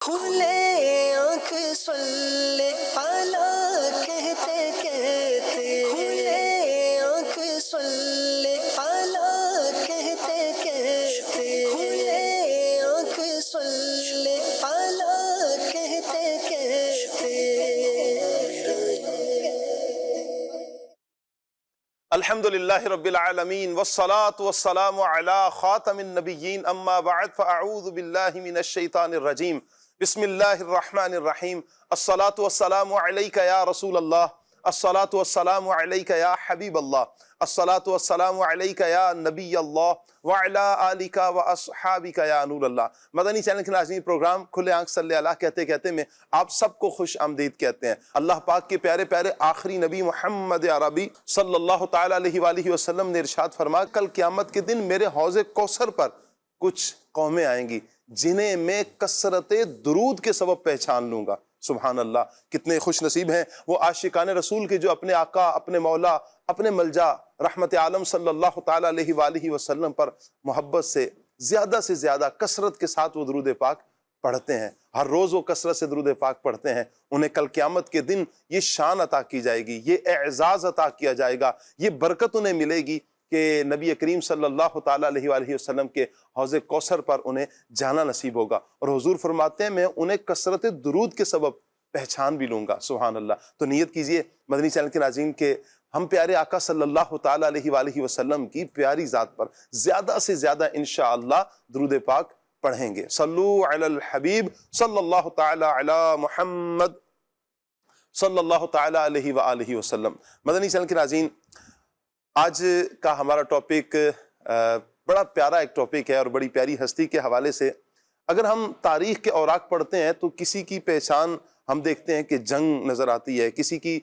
کھلے آنکھ سلے اعلیٰ کہتے کہتے، کھلے آنکھ سلے اعلیٰ کہتے کہتے، کھلے آنکھ سلے اعلیٰ کہتے کہتے۔ الحمدللہ رب العالمین والصلاة والسلام علی خاتم النبیین اما بعد فاعوذ باللہ من الشیطان الرجیم بسم اللہ الرحمن الرحیم الصلاة والسلام علیک یا رسول اللہ الصلاة والسلام علیک یا حبیب اللہ الصلاة والسلام علیک یا نبی اللہ وعلا آلک و اصحابک یا نور اللہ۔ مدنی چینل کے ناظرین، پروگرام کھلے آنکھ صلی اللہ کہتے کہتے میں آپ سب کو خوش آمدید کہتے ہیں۔ اللہ پاک کے پیارے پیارے آخری نبی محمد عربی صلی اللہ تعالیٰ علیہ وآلہ وسلم نے ارشاد فرمایا، کل قیامت کے دن میرے حوض کوثر پر کچھ قومیں آئیں گی جنہیں میں کثرت درود کے سبب پہچان لوں گا۔ سبحان اللہ، کتنے خوش نصیب ہیں وہ عاشقان رسول کے جو اپنے آقا، اپنے مولا، اپنے ملجا رحمت عالم صلی اللہ تعالیٰ علیہ وآلہ وسلم پر محبت سے زیادہ کثرت کے ساتھ وہ درود پاک پڑھتے ہیں۔ ہر روز وہ کثرت سے درود پاک پڑھتے ہیں۔ انہیں کل قیامت کے دن یہ شان عطا کی جائے گی، یہ اعزاز عطا کیا جائے گا، یہ برکت انہیں ملے گی کہ نبی کریم صلی اللہ تعالیٰ علیہ وآلہ وسلم کے حوض کوثر پر انہیں جانا نصیب ہوگا۔ اور حضور فرماتے ہیں میں انہیں کثرت درود کے سبب پہچان بھی لوں گا۔ سبحان اللہ۔ تو نیت کیجئے مدنی چینل کے ناظرین کے ہم پیارے آقا صلی اللہ تعالیٰ علیہ وآلہ وسلم کی پیاری ذات پر زیادہ سے زیادہ انشاءاللہ درود پاک پڑھیں گے۔ صلو علی الحبیب صلی اللہ تعالیٰ علی محمد صلی اللہ تعالیٰ علیہ وآلہ وسلم۔ مدنی چینل کے ناظرین، آج کا ہمارا ٹاپک بڑا پیارا ایک ٹاپک ہے اور بڑی پیاری ہستی کے حوالے سے اگر ہم تاریخ کے اوراق پڑھتے ہیں تو کسی کی پہچان ہم دیکھتے ہیں کہ جنگ نظر آتی ہے، کسی کی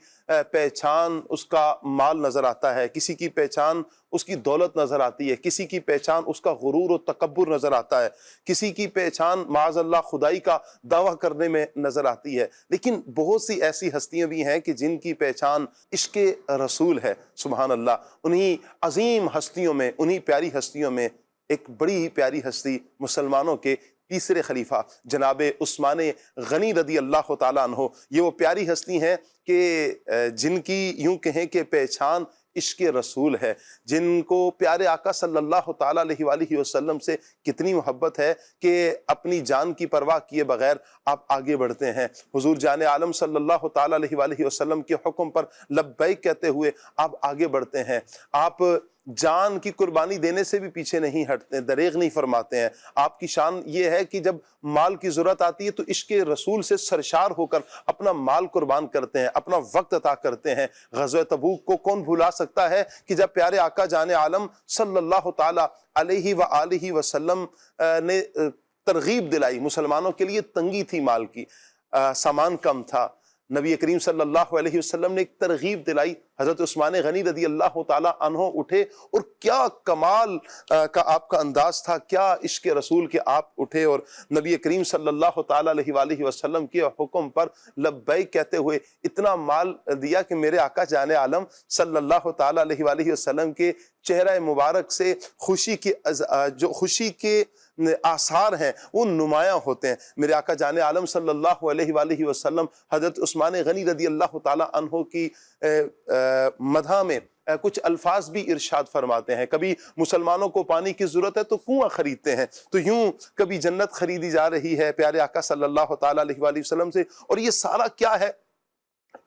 پہچان اس کا مال نظر آتا ہے، کسی کی پہچان اس کی دولت نظر آتی ہے، کسی کی پہچان اس کا غرور و تکبر نظر آتا ہے، کسی کی پہچان معاذ اللہ خدائی کا دعویٰ کرنے میں نظر آتی ہے۔ لیکن بہت سی ایسی ہستیاں بھی ہیں کہ جن کی پہچان عشق رسول ہے۔ سبحان اللہ۔ انہی عظیم ہستیوں میں، انہی پیاری ہستیوں میں ایک بڑی ہی پیاری ہستی مسلمانوں کے تیسرے خلیفہ جناب عثمان غنی رضی اللہ تعالیٰ عنہ، یہ وہ پیاری ہستی ہیں کہ جن کی یوں کہیں کہ پہچان عشق رسول ہے، جن کو پیارے آقا صلی اللہ تعالیٰ علیہ وآلہ وسلم سے کتنی محبت ہے کہ اپنی جان کی پرواہ کیے بغیر آپ آگے بڑھتے ہیں۔ حضور جان عالم صلی اللہ تعالیٰ علیہ وآلہ وسلم کے حکم پر لبیک کہتے ہوئے آپ آگے بڑھتے ہیں۔ آپ جان کی قربانی دینے سے بھی پیچھے نہیں ہٹتے، دریغ نہیں فرماتے ہیں۔ آپ کی شان یہ ہے کہ جب مال کی ضرورت آتی ہے تو عشق رسول سے سرشار ہو کر اپنا مال قربان کرتے ہیں، اپنا وقت عطا کرتے ہیں۔ غزوہ تبوک کو کون بھلا سکتا ہے کہ جب پیارے آقا جان عالم صلی اللہ تعالیٰ علیہ وآلہ وسلم نے ترغیب دلائی، مسلمانوں کے لیے تنگی تھی، مال کی سامان کم تھا، نبی کریم صلی اللہ علیہ وسلم نے ایک ترغیب دلائی، حضرت عثمان غنی رضی اللہ تعالیٰ عنہ اٹھے اور کیا کمال کا آپ کا انداز تھا، کیا عشق رسول کے آپ اٹھے اور نبی کریم صلی اللہ تعالیٰ علیہ وآلہ وسلم کے حکم پر لبیک کہتے ہوئے اتنا مال دیا کہ میرے آقا جان عالم صلی اللہ تعالیٰ علیہ وآلہ وسلم کے چہرہ مبارک سے جو خوشی کے آثار ہیں وہ نمایاں ہوتے ہیں۔ میرے آقا جان عالم صلی اللہ علیہ وآلہ وسلم حضرت عثمان غنی رضی اللہ تعالیٰ عنہ کی مدح میں کچھ الفاظ بھی ارشاد فرماتے ہیں۔ کبھی مسلمانوں کو پانی کی ضرورت ہے تو کنواں خریدتے ہیں، تو یوں کبھی جنت خریدی جا رہی ہے پیارے آقا صلی اللہ تعالیٰ علیہ وآلہ وسلم سے، اور یہ سارا کیا ہے؟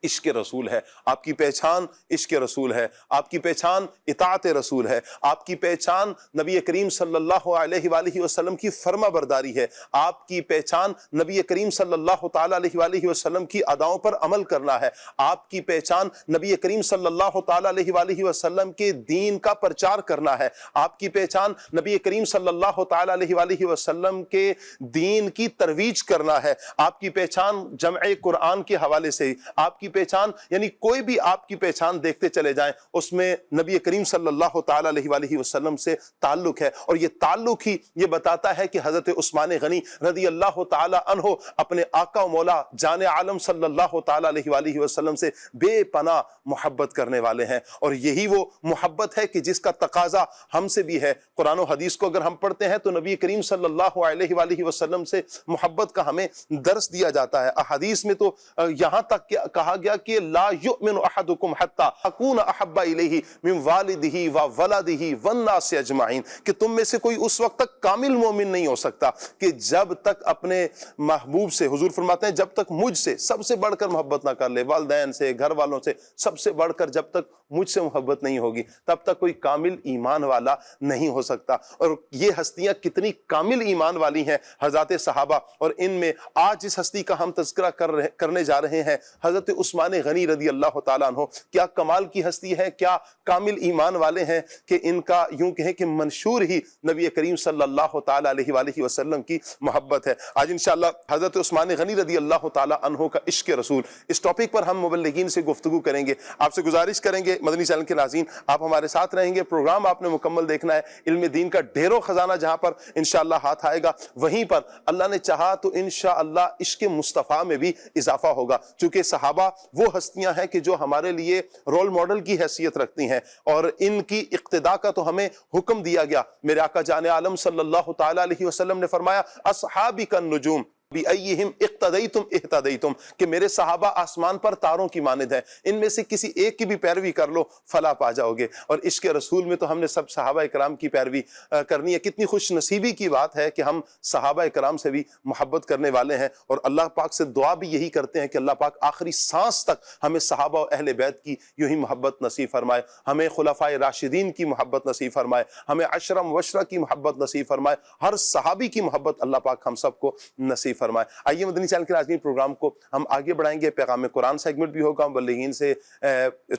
عشق رسول ہے۔ آپ کی پہچان عشق رسول ہے، آپ کی پہچان اطاعت رسول ہے، آپ کی پہچان نبی کریم صلی اللہ علیہ وآلہ وسلم کی فرما برداری ہے، آپ کی پہچان نبی کریم صلی اللہ تعالیٰ علیہ وآلہ وسلم کی اداؤں پر عمل کرنا ہے، آپ کی پہچان نبی کریم صلی اللہ تعالیٰ علیہ وآلہ وسلم کے دین کا پرچار کرنا ہے، آپ کی پہچان نبی کریم صلی اللہ تعالیٰ علیہ وآلہ وسلم کے دین کی ترویج کرنا ہے، آپ کی پہچان جمع قرآن کے حوالے سے، آپ آپ کی پہچان یعنی کوئی بھی آپ کی پہچان دیکھتے چلے جائیں اس میں نبی کریم صلی اللہ تعالی علیہ وآلہ وسلم سے تعلق ہے، اور یہ تعلق ہی یہ بتاتا ہے کہ حضرت عثمان غنی رضی اللہ تعالی عنہ اپنے آقا و مولا جان عالم صلی اللہ تعالی علیہ وآلہ وسلم سے بے پناہ محبت کرنے والے ہیں، اور یہی وہ محبت ہے کہ جس کا تقاضا ہم سے بھی ہے۔ قرآن و حدیث کو اگر ہم پڑھتے ہیں تو نبی کریم صلی اللہ علیہ وآلہ وسلم سے محبت کا ہمیں درس دیا جاتا ہے۔ احادیث میں تو یہاں تک کہا گیا کہ لا یؤمن احدکم حتی اکون احب الیہ من والدہ و ولدہ والناس اجمعین، کہ تم میں سے کوئی اس وقت تک کامل مومن نہیں ہو سکتا کہ جب تک اپنے محبوب سے، حضور فرماتے ہیں جب تک مجھ سے سب سے بڑھ کر محبت نہ کر لے، والدین سے، گھر والوں سے سب سے بڑھ کر جب تک مجھ سے محبت نہیں ہوگی تب تک کوئی کامل ایمان والا نہیں ہو سکتا۔ اور یہ ہستیاں کتنی کامل ایمان والی ہیں حضرات صحابہ، اور ان میں آج جس ہستی کا ہم تذکرہ کرنے جا رہے ہیں حضرت عثمان غنی رضی اللہ تعالیٰ عنہ، کیا کمال کی ہستی ہے، کیا کامل ایمان والے ہیں کہ ان کا یوں کہیں کہ منشور ہی نبی کریم صلی اللہ تعالیٰ علیہ وآلہ وسلم کی محبت ہے۔ آج انشاءاللہ حضرت عثمان غنی رضی اللہ تعالیٰ عنہ کا عشق رسول، اس ٹاپک پر ہم مبلغین سے گفتگو کریں گے۔ آپ سے گزارش کریں گے مدنی چینل کے ناظرین آپ ہمارے ساتھ رہیں گے، پروگرام آپ نے مکمل دیکھنا ہے۔ علم دین کا ڈھیروں خزانہ جہاں پر انشاءاللہ ہاتھ آئے گا وہیں پر اللہ نے چاہا تو انشاءاللہ عشق مصطفیٰ میں بھی اضافہ ہوگا، چونکہ صحابہ وہ ہستیاں ہیں کہ جو ہمارے لیے رول ماڈل کی حیثیت رکھتی ہیں، اور ان کی اقتداء کا تو ہمیں حکم دیا گیا۔ میرے آقا جان عالم صلی اللہ تعالی علیہ وسلم نے فرمایا اصحابی کالنجوم بِأَيِّهِمْ اِقْتَدَيْتُمْ اِهْتَدَيْتُمْ، کہ میرے صحابہ آسمان پر تاروں کی مانند ہیں، ان میں سے کسی ایک کی بھی پیروی کر لو فلاح پا جاؤ گے۔ اور عشق رسول میں تو ہم نے سب صحابہ کرام کی پیروی کرنی ہے۔ کتنی خوش نصیبی کی بات ہے کہ ہم صحابہ کرام سے بھی محبت کرنے والے ہیں، اور اللہ پاک سے دعا بھی یہی کرتے ہیں کہ اللہ پاک آخری سانس تک ہمیں صحابہ و اہل بیت کی یوں ہی محبت نصیب فرمائے، ہمیں خلفائے راشدین کی محبت نصیب فرمائے، ہمیں عشرہ مبشرہ کی محبت نصیب فرمائے، ہر صحابی کی محبت اللہ پاک ہم سب کو نصیب فرمائے۔ آئیے مدنی چینل کے ناظرین پروگرام کو ہم آگے بڑھائیں گے، پیغام قرآن سیگمنٹ بھی ہوگا مبلغین سے،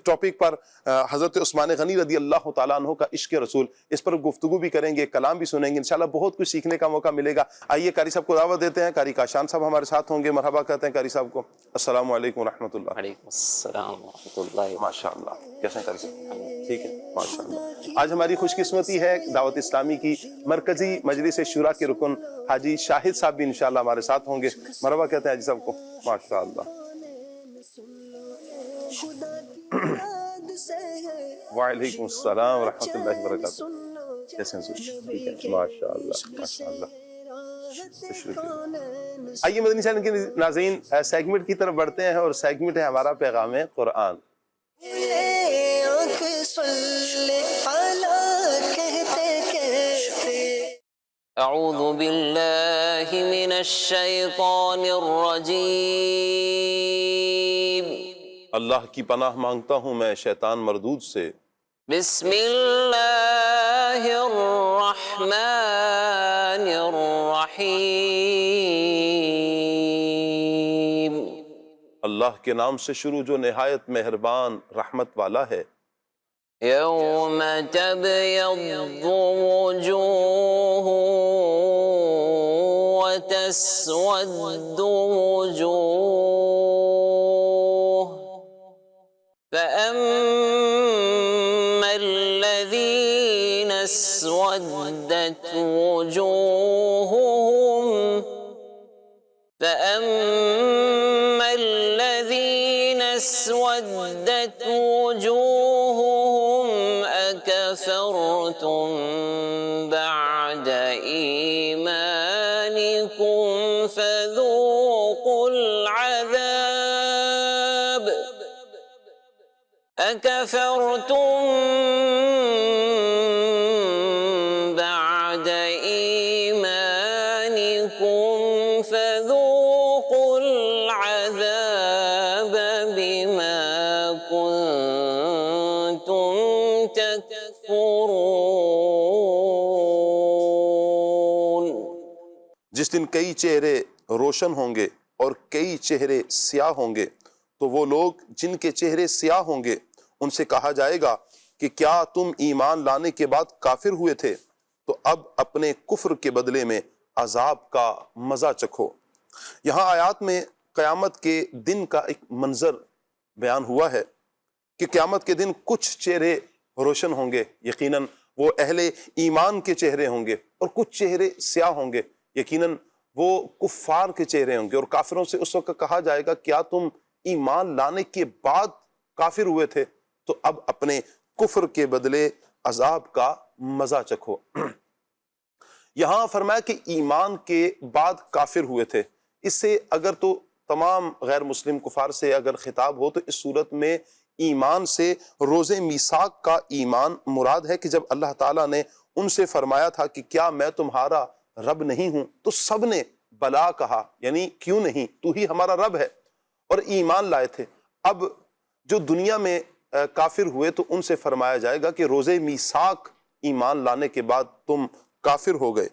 ٹاپک پر حضرت عثمان غنی رضی اللہ تعالیٰ عنہ کا عشق رسول، اس پر گفتگو بھی کریں گے، کلام بھی سنیں گے، انشاءاللہ بہت کچھ سیکھنے کا موقع ملے گا۔ آئیے قاری صاحب کو دعوت دیتے ہیں، قاری کاشان صاحب ہمارے ساتھ ہوں گے، مرحبا کہتے ہیں قاری صاحب کو۔ السلام علیکم ورحمۃ اللہ۔ وعلیکم السلام ورحمۃ اللہ۔ ماشاءاللہ، کیسے ہیں قاری صاحب؟ ٹھیک ہے ماشاءاللہ۔ آج ہماری خوش قسمتی ہے دعوت اسلامی کی مرکزی مجلس شورا کے رکن حاجی شاہد صاحب بھی انشاءاللہ ہمارے ساتھ ہوں گے، مرحبا کہتے ہیں حاجی صاحب کو۔ ماشاءاللہ۔ وعلیکم السلام ورحمۃ اللہ وبرکاتہ۔ کیسے ہیں حضور؟ ٹھیک ہے ماشاءاللہ ماشاءاللہ۔ آئیے مدنی چینل کے ناظرین سیگمنٹ کی طرف بڑھتے ہیں، اور سیگمنٹ ہے ہمارا پیغام قرآن۔ اعوذ باللہ من الشیطان الرجیم۔ اللہ کی پناہ مانگتا ہوں میں شیطان مردود سے۔ بسم اللہ الرحمن الرحیم۔ اللہ کے نام سے شروع جو نہایت مہربان رحمت والا ہے۔ یوم تبیض وجوہ وتسود وجوہ فأما الذین اسودت وجوہہم اسودت وجوہہم اکفرتم بعد ایمانکم فذوقوا العذاب اکفرتم بعد ایمانکم فذوقوا العذاب بما کنتم تکفرون۔ جس دن کئی چہرے روشن ہوں گے اور کئی چہرے سیاہ ہوں گے، تو وہ لوگ جن کے چہرے سیاہ ہوں گے ان سے کہا جائے گا کہ کیا تم ایمان لانے کے بعد کافر ہوئے تھے؟ تو اب اپنے کفر کے بدلے میں عذاب کا مزہ چکھو۔ یہاں آیات میں قیامت کے دن کا ایک منظر بیان ہوا ہے کہ قیامت کے دن کچھ چہرے روشن ہوں گے، یقیناً وہ اہل ایمان کے چہرے ہوں گے، اور کچھ چہرے سیاہ ہوں گے، یقیناً وہ کفار کے چہرے ہوں گے۔ اور کافروں سے اس وقت کہا جائے گا کیا تم ایمان لانے کے بعد کافر ہوئے تھے؟ تو اب اپنے کفر کے بدلے عذاب کا مزہ چکھو۔ یہاں فرمایا کہ ایمان کے بعد کافر ہوئے تھے، اس سے اگر تو تمام غیر مسلم کفار سے اگر خطاب ہو تو اس صورت میں ایمان سے روز میثاق کا ایمان مراد ہے، کہ جب اللہ تعالیٰ نے ان سے فرمایا تھا کہ کیا میں تمہارا رب نہیں ہوں، تو سب نے بلا کہا، یعنی کیوں نہیں، تو ہی ہمارا رب ہے، اور ایمان لائے تھے۔ اب جو دنیا میں کافر ہوئے تو ان سے فرمایا جائے گا کہ روز میثاق ایمان لانے کے بعد تم کافر ہو گئے۔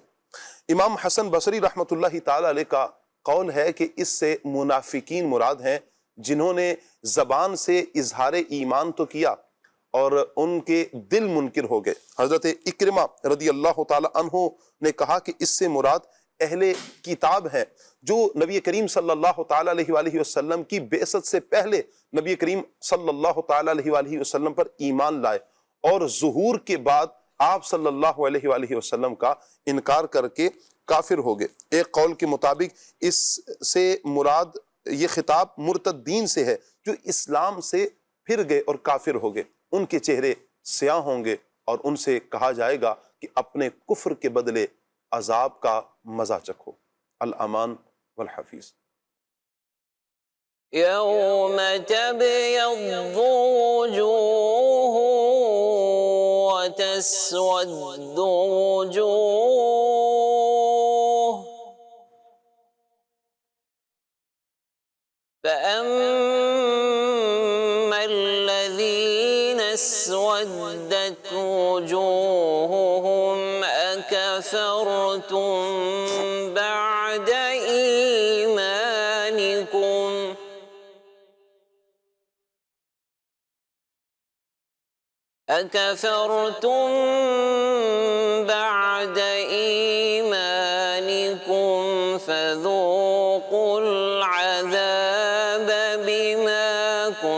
امام حسن بصری رحمۃ اللہ تعالی علیہ کا قول ہے کہ اس سے منافقین مراد ہیں، جنہوں نے زبان سے اظہار ایمان تو کیا اور ان کے دل منکر ہو گئے۔ حضرت اکرمہ رضی اللہ تعالی عنہ نے کہا کہ اس سے مراد اہل کتاب ہے، جو نبی کریم صلی اللہ تعالی علیہ وآلہ وسلم کی بعثت سے پہلے نبی کریم صلی اللہ تعالی علیہ وآلہ وسلم پر ایمان لائے، اور ظہور کے بعد آپ صلی اللہ علیہ وآلہ وسلم کا انکار کر کے کافر ہو گئے۔ ایک قول کے مطابق اس سے مراد یہ خطاب مرتدین سے ہے، جو اسلام سے پھر گئے اور کافر ہو گئے، ان کے چہرے سیاہ ہوں گے، اور ان سے کہا جائے گا کہ اپنے کفر کے بدلے عذاب کا مزہ چکھو۔ الامان والحفیظ۔ يوم تبيض وجوه وتسود وجوه فأما الذين اسودت وجوههم أكفرتم بعد إيمانكم فذوقوا العذاب بما كنتم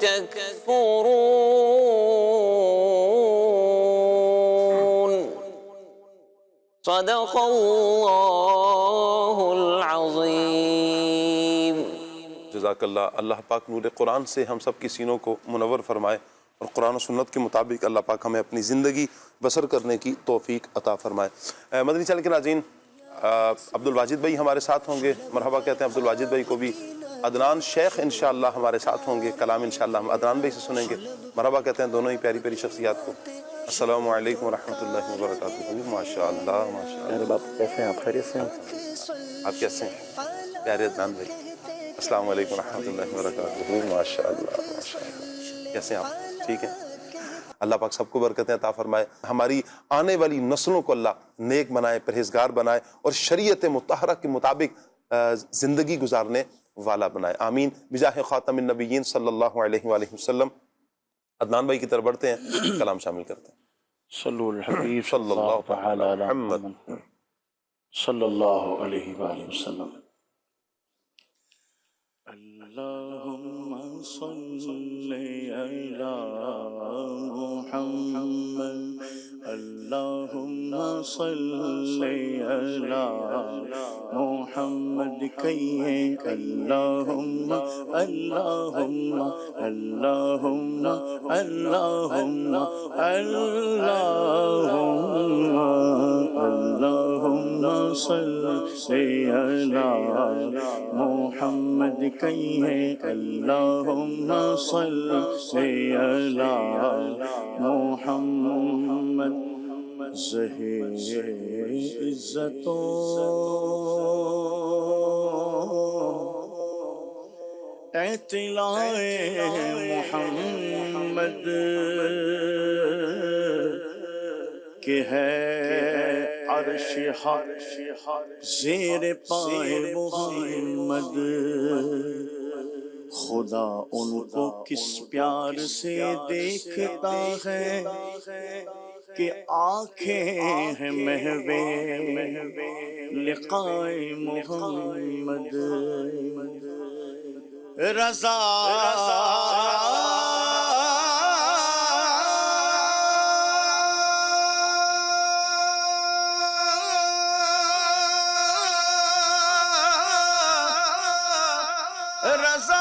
تكفرون صدق اللہ العظیم۔ جزاک اللہ۔ اللہ پاک نور قرآن سے ہم سب کی سینوں کو منور فرمائے، اور قرآن و سنت کے مطابق اللہ پاک ہمیں اپنی زندگی بسر کرنے کی توفیق عطا فرمائے۔ مدنی چینل کے ناظرین، عبد الواجد بھائی ہمارے ساتھ ہوں گے، مرحبا کہتے ہیں عبد الواجد بھائی کو بھی۔ عدنان شیخ انشاءاللہ ہمارے ساتھ ہوں گے، کلام انشاءاللہ ہم عدنان بھائی سے سنیں گے۔ مرحبا کہتے ہیں دونوں ہی پیاری پیاری شخصیات کو۔ السلام علیکم ورحمۃ اللہ وبرکاتہ۔ ماشاءاللہ ماشاءاللہ۔ باپ کیسے ہیں آپ؟ خیریت سے ہیں؟ آپ کیسے ہیں پیارے عدنان بھائی؟ السلام علیکم ورحمۃ اللہ وبرکاتہ۔ ماشاءاللہ ماشاءاللہ۔ کیسے ہیں آپ؟ ٹھیک ہیں؟ اللہ پاک سب کو برکتیں عطا فرمائے، ہماری آنے والی نسلوں کو اللہ نیک بنائے، پرہیزگار بنائے، اور شریعت مطہرہ کے مطابق زندگی گزارنے والا بنائے، آمین بجاہ خاتم النبیین صلی اللہ علیہ وآلہ وسلم۔ عدنان بھائی کی طرف بڑھتے ہیں، کلام شامل کرتے ہیں۔ صلو الحبیب صلی اللہ تعالی علی محمد محمد صلی اللہ علیہ وآلہ وسلم۔ اللہم صلی علی محمد، اللہم صلی علی محمد کہیے اللہم اللہم اللہم اللہم اللہم اللہم صلی علی محمد کہیے اللہم صلی علی محمد۔ زہر عزتوں اطلاع محمد کہ ہے عرش حق زیر پائے محمد۔ خدا ان کو کس پیار سے دیکھتا ہے کہ آنکھیں ہیں محوے لقائے محمد رضا رضا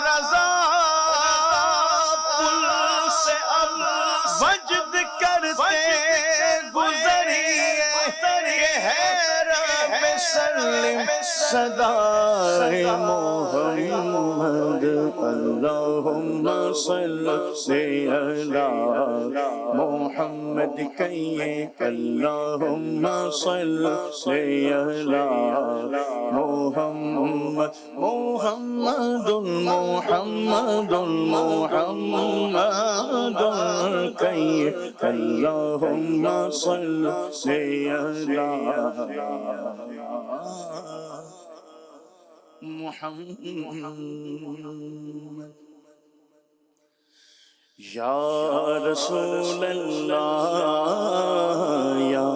رضا پل سے اب وجد کرتے گزریے کہ حیرت سلم صدائے محمد اللہم صلی علی محمد کہیے اللہم صلی علی محمد محمد محمد محمد کہیے اللہم صلی علی محمد یا رسول اللہ یا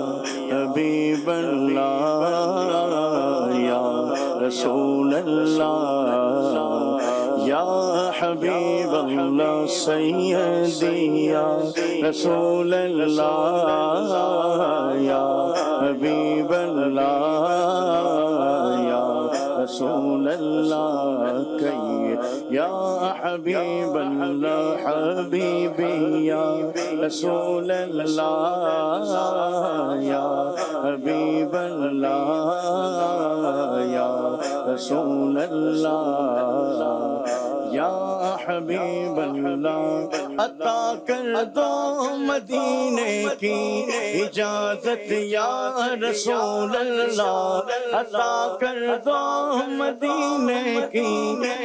حبیب اللہ یا رسول اللہ یا حبیب اللہ سیدی یا رسول اللہ یا حبیب اللہ یا رسول اللہ کہیے یا حبیب اللہ حبیبی یا رسول اللہ یا حبیب اللہ یا رسول اللہ یا حبیب اللہ عطا کر دو مدینے کی اجازت یا رسول اللہ عطا کر دو مدینے کی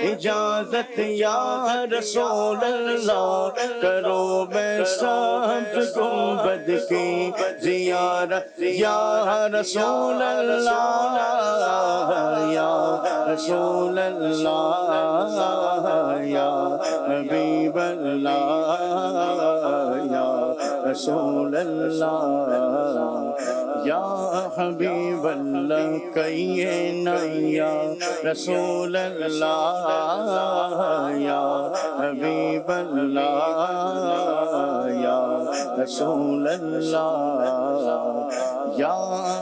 اجازت یا رسول اللہ کرو بے سبز گنبد کی زیارت یا رسول اللہ یا رسول اللہ یا حبیب اللہ یا رسول اللہ یا حبیب اللہ کہیے نا یا رسول اللہ یا حبیب اللہ یا رسول اللہ یا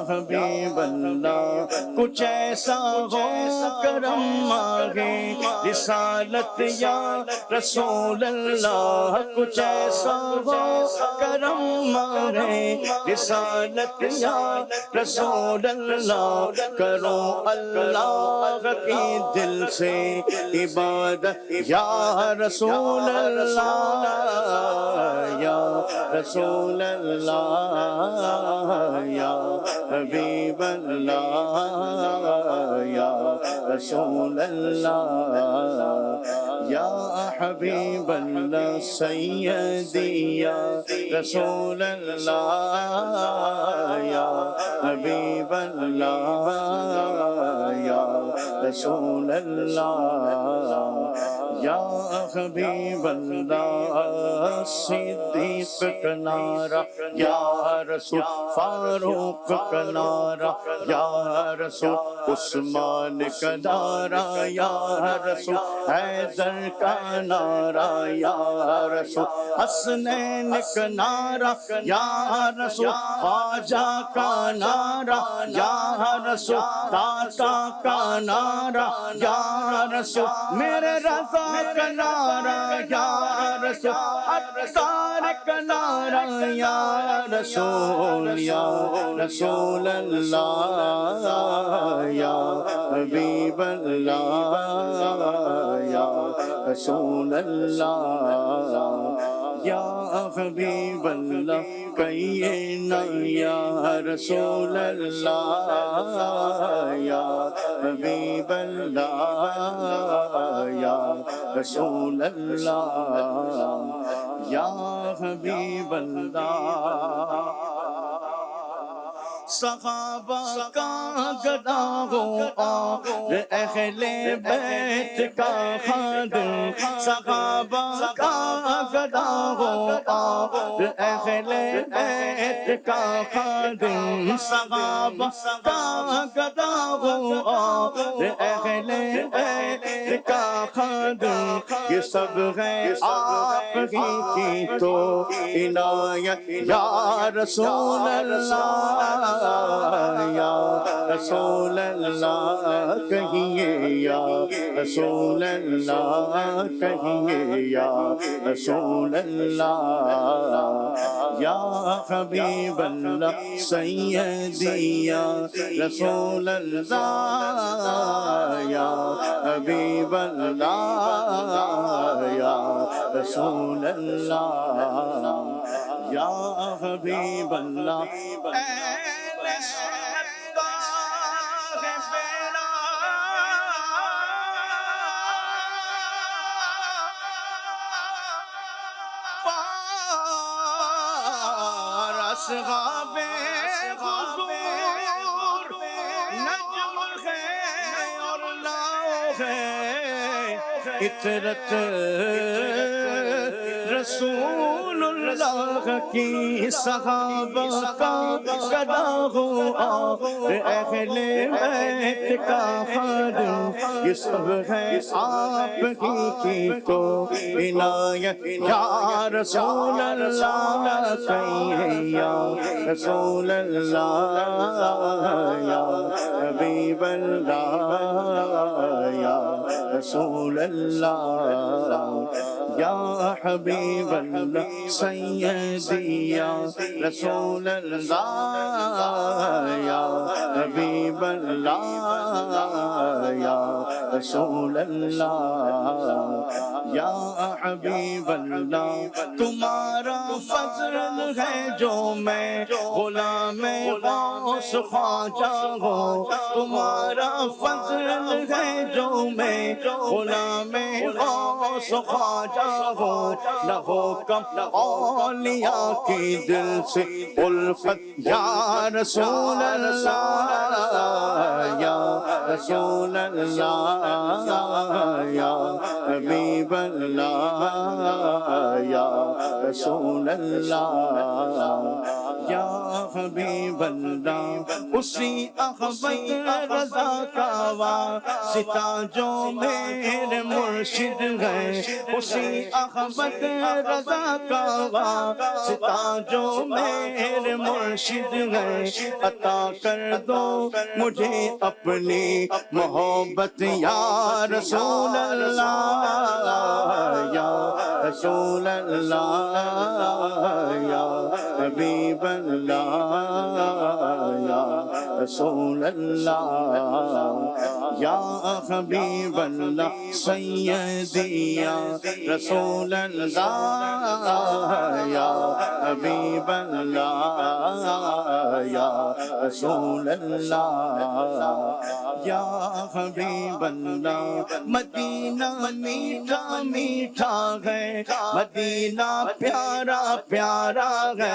حبیب اللہ کچھ ایسا ہو کرم مانگے رسالت یا رسول اللہ کچھ ایسا ہو کرم مانگے رسالت یا رسول اللہ کرو اللہ کی دل سے عبادت یا رسول اللہ یا رسول اللہ یا حبیب اللہ یا رسول اللہ یا حبیب اللہ سیدی یا رسول اللہ یا حبیب اللہ یا رسول اللہ یا حبیب اللہ صدیق کا نعرہ یا رسول فاروق کا نعرہ یا رسول عثمان کا نعرہ یا رسول حیدر کا نعرہ یا رسول حسنین کا نعرہ یا رسول خواجہ کا نعرہ یا رسول داتا کا نعرہ یا رسول میرے رضا کا نعرہ یا رسول عطار کا نعرہ یا رسول اللہ یا حبیب اللہ یا رسول اللہ یا حبیب اللہ کہیے نا یا رسول اللہ یا حبیب اللہ یا رسول اللہ یا حبیب اللہ صحابہ کا گدا ہو اور اہل بیت کا خادم صحابہ کا گدا ہو اور اہل بیت کا خادم صحابہ کا گدا ہو اور اہل بیت کا خادم یہ سب ہے آپ ہی کی تو عنایت یا رسول اللہ یا رسول اللہ کہیے یا رسول اللہ کہیے یا رسول اللہ یا حبیب اللہ سیدی یا رسول اللہ یا حبیب اللہ یا رسول اللہ یا حبیب اللہ اصحاب حضور نجم ہے اور لاؤ ہے عطرت رسول اللہ کی صحابہ کا گدا ہو اور اہل بیت کا خادم یہ سب ہے آپ ہی کی تو عنایت یا رسول اللہ کہیے یا رسول اللہ یا حبیب اللہ یا رسول اللہ یا حبیب اللہ سیدی یا رسول اللہ یا حبیب اللہ یا رسول اللہ یا حبیب اللہ تمہارا فضل ہے جو میں غلام غوث خواجہ ہوں تمہارا فضل ہے جو میں غلام غوث خواجہ ہوں نہ ہو کم اولیاء کی دل سے الفت یا رسول اللہ یا رسول اللہ یا حبیب اللہ یا رسول اللہ یا حبیب اللہ اسی احمد رضا کا واسطہ جو میرے مرشد ہے اسی احمد رضا کا واسطہ جو میرے مرشد ہے عطا کر دو مجھے اپنی محبت یا رسول اللہ یا رسول اللہ یا حبیب اللہ یا رسول اللہ یا حبیب اللہ سیدی یا رسول اللہ یا حبیب اللہ یا رسول اللہ یا حبیب اللہ مدینہ میٹھا میٹھا ہے مدینہ پیارا پیارا ہے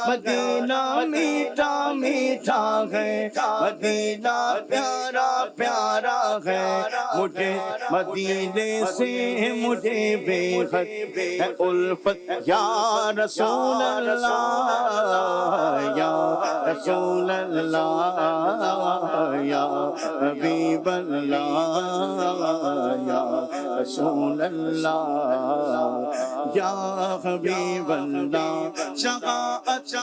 مدینہ میٹھا میٹھا ہے مدینہ پیارا پیارا ہے مجھے مدینے سے مجھے بے حد ہے الفت یا رسول اللہ یا رسول اللہ یا حبیب اللہ یا رسول اللہ یا حبیب اللہ شفاعت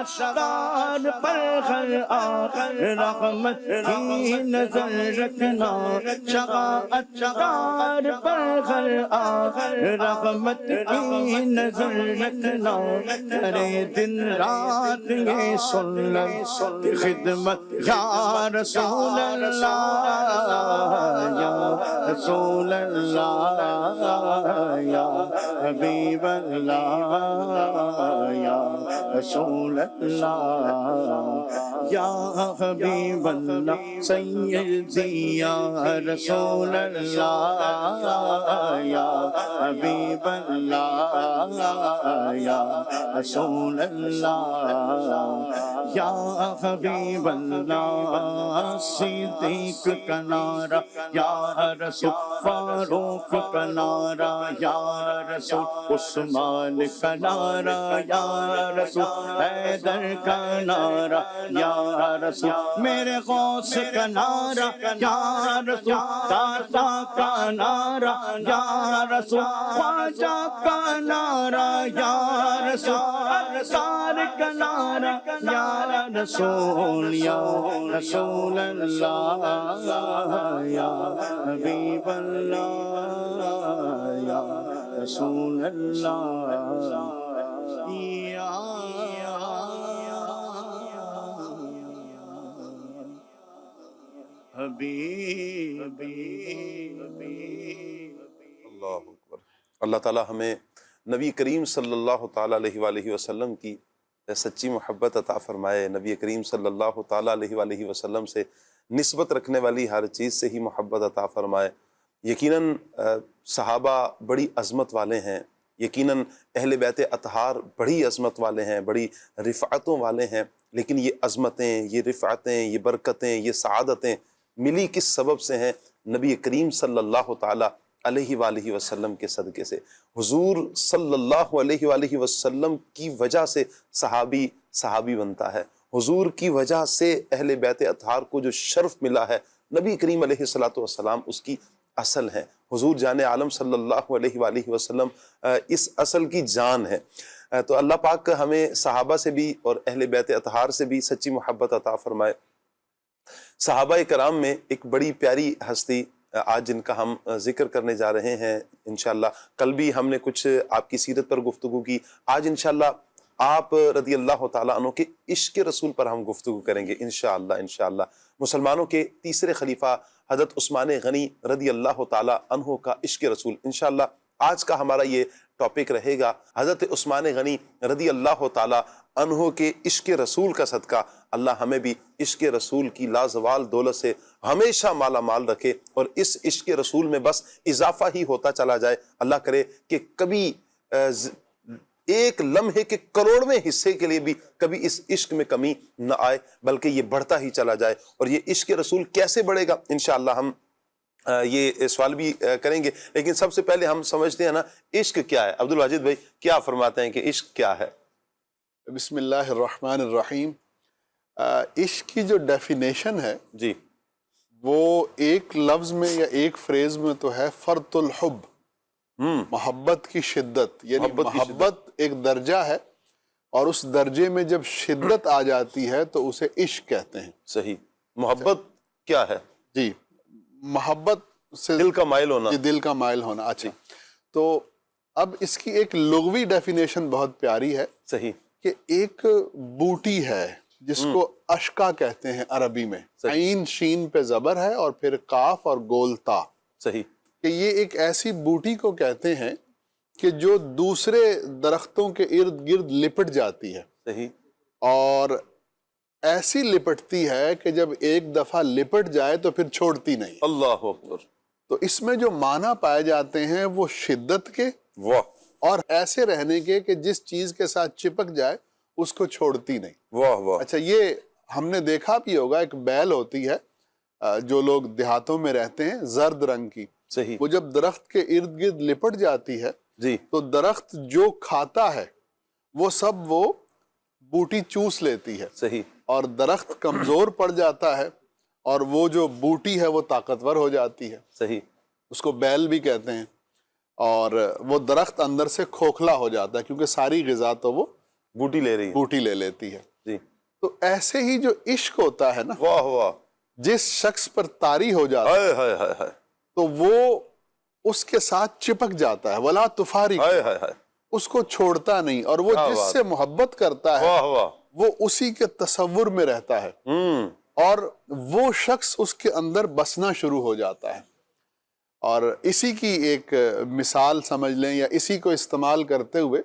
شفاعت پر ہر آخر رحمت کی نظر رکھنا شفاعت پر ہر آخر رحمت کی نظر رکھنا کرے دن رات یہ سنت خدمت یا رسول اللہ یا رسول اللہ یا حبیب حبیب اللہ یا رسول اللہ یا حبیب اللہ سیدی یا رسول اللہ یا حبیب اللہ یا رسول اللہ یا حبیب اللہ صدیق کا نعرہ یا رسول فاروق کا نعرہ یا رسول عثمان کا نعرہ یا رسول حیدر کا نعرہ یا رسول میرے غوث کا نعرہ یا رسول داتا کا نعرہ یا رسول خواجہ کا نعرہ یا رسول سار کا نعرہ یا رسول اللہ یا حبیب اللہ یا رسول اللہ یا حبیبی اللہ اکبر۔ اللہ تعالیٰ ہمیں نبی کریم صلی اللہ تعالیٰ علیہ وآلہ وسلم کی سچی محبت عطا فرمائے، نبی کریم صلی اللہ تعالیٰ علیہ وآلہ وسلم سے نسبت رکھنے والی ہر چیز سے ہی محبت عطا فرمائے۔ یقیناً صحابہ بڑی عظمت والے ہیں، یقیناً اہل بیت اطہار بڑی عظمت والے ہیں، بڑی رفعتوں والے ہیں، لیکن یہ عظمتیں، یہ رفعتیں، یہ برکتیں، یہ سعادتیں ملی کس سبب سے ہیں؟ نبی کریم صلی اللہ تعالیٰ علیہ وآلہ وسلم کے صدقے سے۔ حضور صلی اللہ علیہ وآلہ وسلم کی وجہ سے صحابی بنتا ہے، حضور کی وجہ سے اہل بیت اطہار کو جو شرف ملا ہے، نبی کریم علیہ السلام اس کی اصل ہے۔ حضور جان عالم صلی اللہ علیہ وآلہ وسلم اس اصل کی جان ہے۔ تو اللہ پاک ہمیں صحابہ سے بھی اور اہل بیت اطہار سے بھی سچی محبت عطا فرمائے۔ صحابہ کرام میں ایک بڑی پیاری ہستی آج جن کا ہم ذکر کرنے جا رہے ہیں انشاءاللہ، کل بھی ہم نے کچھ آپ کی سیرت پر گفتگو کی، آج انشاءاللہ آپ رضی اللہ تعالیٰ عنہ کے عشق رسول پر ہم گفتگو کریں گے انشاءاللہ۔ مسلمانوں کے تیسرے خلیفہ حضرت عثمان غنی رضی اللہ تعالیٰ عنہ کا عشق رسول، انشاءاللہ آج کا ہمارا یہ ٹاپک رہے گا۔ حضرت عثمان غنی رضی اللہ تعالیٰ عنہ کے عشق رسول کا صدقہ اللہ ہمیں بھی عشق رسول کی لازوال دولت سے ہمیشہ مالا مال رکھے، اور اس عشق رسول میں بس اضافہ ہی ہوتا چلا جائے۔ اللہ کرے کہ کبھی ایک لمحے کے کروڑویں حصے کے لیے بھی کبھی اس عشق میں کمی نہ آئے، بلکہ یہ بڑھتا ہی چلا جائے۔ اور یہ عشق رسول کیسے بڑھے گا انشاءاللہ ہم یہ سوال بھی کریں گے، لیکن سب سے پہلے ہم سمجھتے ہیں نا عشق کیا ہے۔ عبدالواجد بھائی کیا فرماتے ہیں کہ عشق کیا ہے؟ بسم اللہ الرحمن الرحیم۔ عشق کی جو ڈیفینیشن ہے جی، وہ ایک لفظ میں یا ایک فریز میں تو ہے فرط الحب، محبت کی شدت، یعنی محبت ایک درجہ ہے، اور اس درجے میں جب شدت آ جاتی ہے تو اسے عشق کہتے ہیں۔ صحیح۔ محبت کیا ہے؟ جی، محبت سے دل کا مائل ہونا۔ جی، دل کا مائل ہونا۔ اچھا، تو اب اس کی ایک لغوی ڈیفینیشن بہت پیاری ہے صحیح، کہ ایک بوٹی ہے جس کو اشکا کہتے ہیں عربی میں، عین شین پہ زبر ہے اور پھر کاف اور گول تا، صحیح، کہ یہ ایک ایسی بوٹی کو کہتے ہیں کہ جو دوسرے درختوں کے ارد گرد لپٹ جاتی ہے، صحیح، اور ایسی لپٹتی ہے کہ جب ایک دفعہ لپٹ جائے تو پھر چھوڑتی نہیں۔ اللہ اکبر۔ تو اس میں جو معنی پائے جاتے ہیں وہ شدت کے واہ اور ایسے رہنے کے کہ جس چیز کے ساتھ چپک جائے اس کو چھوڑتی نہیں۔ واہ واہ۔ اچھا، یہ ہم نے دیکھا بھی ہوگا، ایک بیل ہوتی ہے جو لوگ دیہاتوں میں رہتے ہیں، زرد رنگ کی، صحیح، وہ جب درخت کے ارد گرد لپٹ جاتی ہے جی، تو درخت جو کھاتا ہے وہ سب وہ بوٹی چوس لیتی ہے، صحیح، اور درخت کمزور پڑ جاتا ہے اور وہ جو بوٹی ہے وہ طاقتور ہو جاتی ہے، صحیح، اس کو بیل بھی کہتے ہیں، اور وہ درخت اندر سے کھوکھلا ہو جاتا ہے کیونکہ ساری غذا تو وہ بوٹی لے رہی ہے، بوٹی لے لیتی ہے۔ جی، تو ایسے ہی جو عشق ہوتا ہے نا، واہ واہ، جس شخص پر طاری ہو جاتا ہے ہائے ہائے ہائے ہائے، تو وہ اس کے ساتھ چپک جاتا ہے، ولا تفارق، ہائے ہائے ہائے، اس کو چھوڑتا نہیں، اور وہ جس سے محبت کرتا ہے واہ واہ، وہ اسی کے تصور میں رہتا ہے، اور وہ شخص اس کے اندر بسنا شروع ہو جاتا ہے۔ اور اسی کی ایک مثال سمجھ لیں یا اسی کو استعمال کرتے ہوئے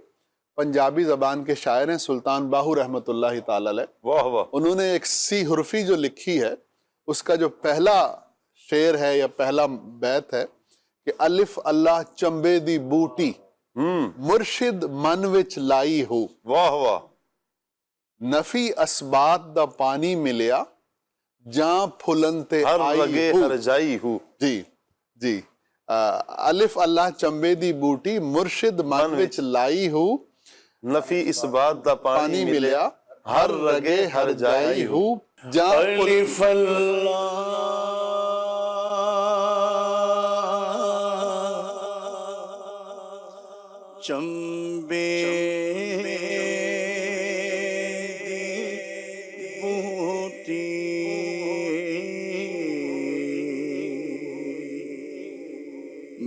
پنجابی زبان کے شاعر ہیں سلطان باہو رحمۃ اللہ تعالی علیہ، واہ واہ، انہوں نے ایک سی حرفی جو لکھی ہے، اس کا جو پہلا شعر ہے یا پہلا بیت ہے کہ الف اللہ چمبے دی بوٹی مرشد من وچ لائی ہو، واہ واہ، نفی اسبات دا پانی ملیا جاں پھلن تے ہر آئی لگے ہو۔ ہر جائی ہو، جی جی، الف اللہ چمبے دی بوٹی مرشد من وچ لائی ہو، نفی اس بات دا پانی ملیا ہر رگے ہر جائی ہو، جاں الف اللہ چمبے بوٹی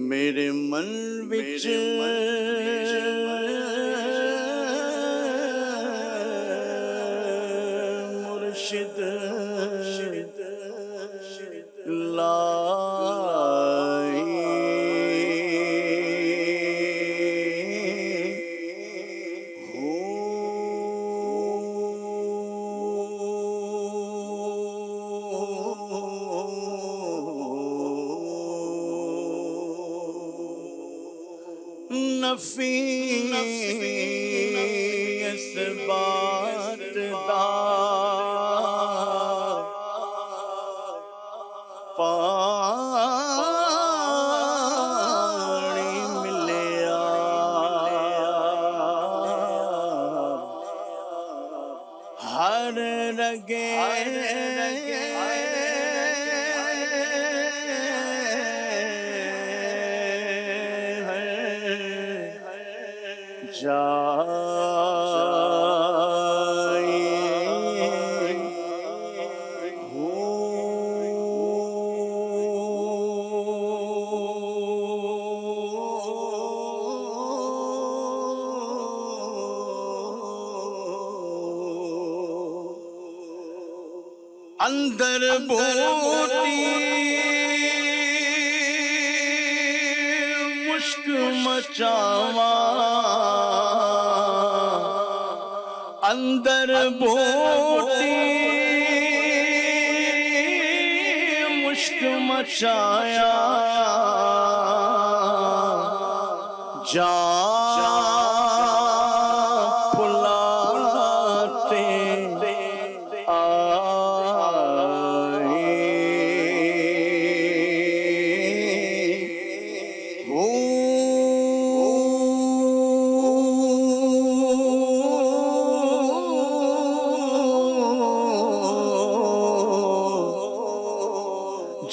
میرے من وچ مرشد نفی اسبات دا پانی ملیا ہر رگے اندر بوٹی مشک مچاواں، اندر بوٹی مشک مچایا جان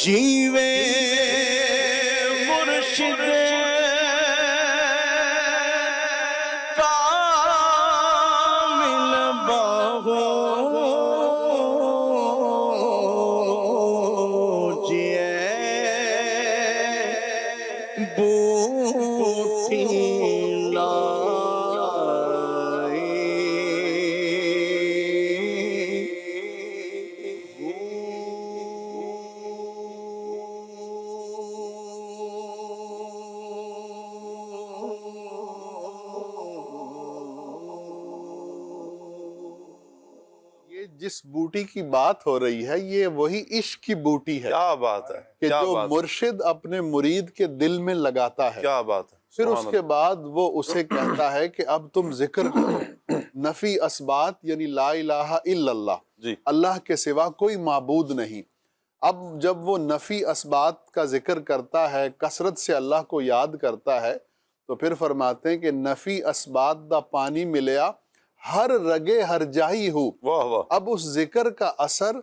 جیوے مرشد کامل باہو جیے بوٹی جس بوٹی کی بات ہو رہی ہے یہ وہی عشق کی بوٹی ہے کیا بات ہے، کہ کیا جو بات ہے، مرشد اپنے مرید کے دل میں لگاتا ہے، کیا بات ہے، پھر اس سبحان کے بعد وہ اسے کہتا ہے کہ اب تم ذکر کرو، نفی اسبات یعنی لا الہ الا اللہ، جی، اللہ کے سوا کوئی معبود نہیں۔ اب جب وہ نفی اسبات کا ذکر کرتا ہے، کثرت سے اللہ کو یاد کرتا ہے، تو پھر فرماتے ہیں کہ نفی اسبات دا پانی ملیا ہر رگے ہر جائی ہو، واہ واہ، اب اس ذکر کا اثر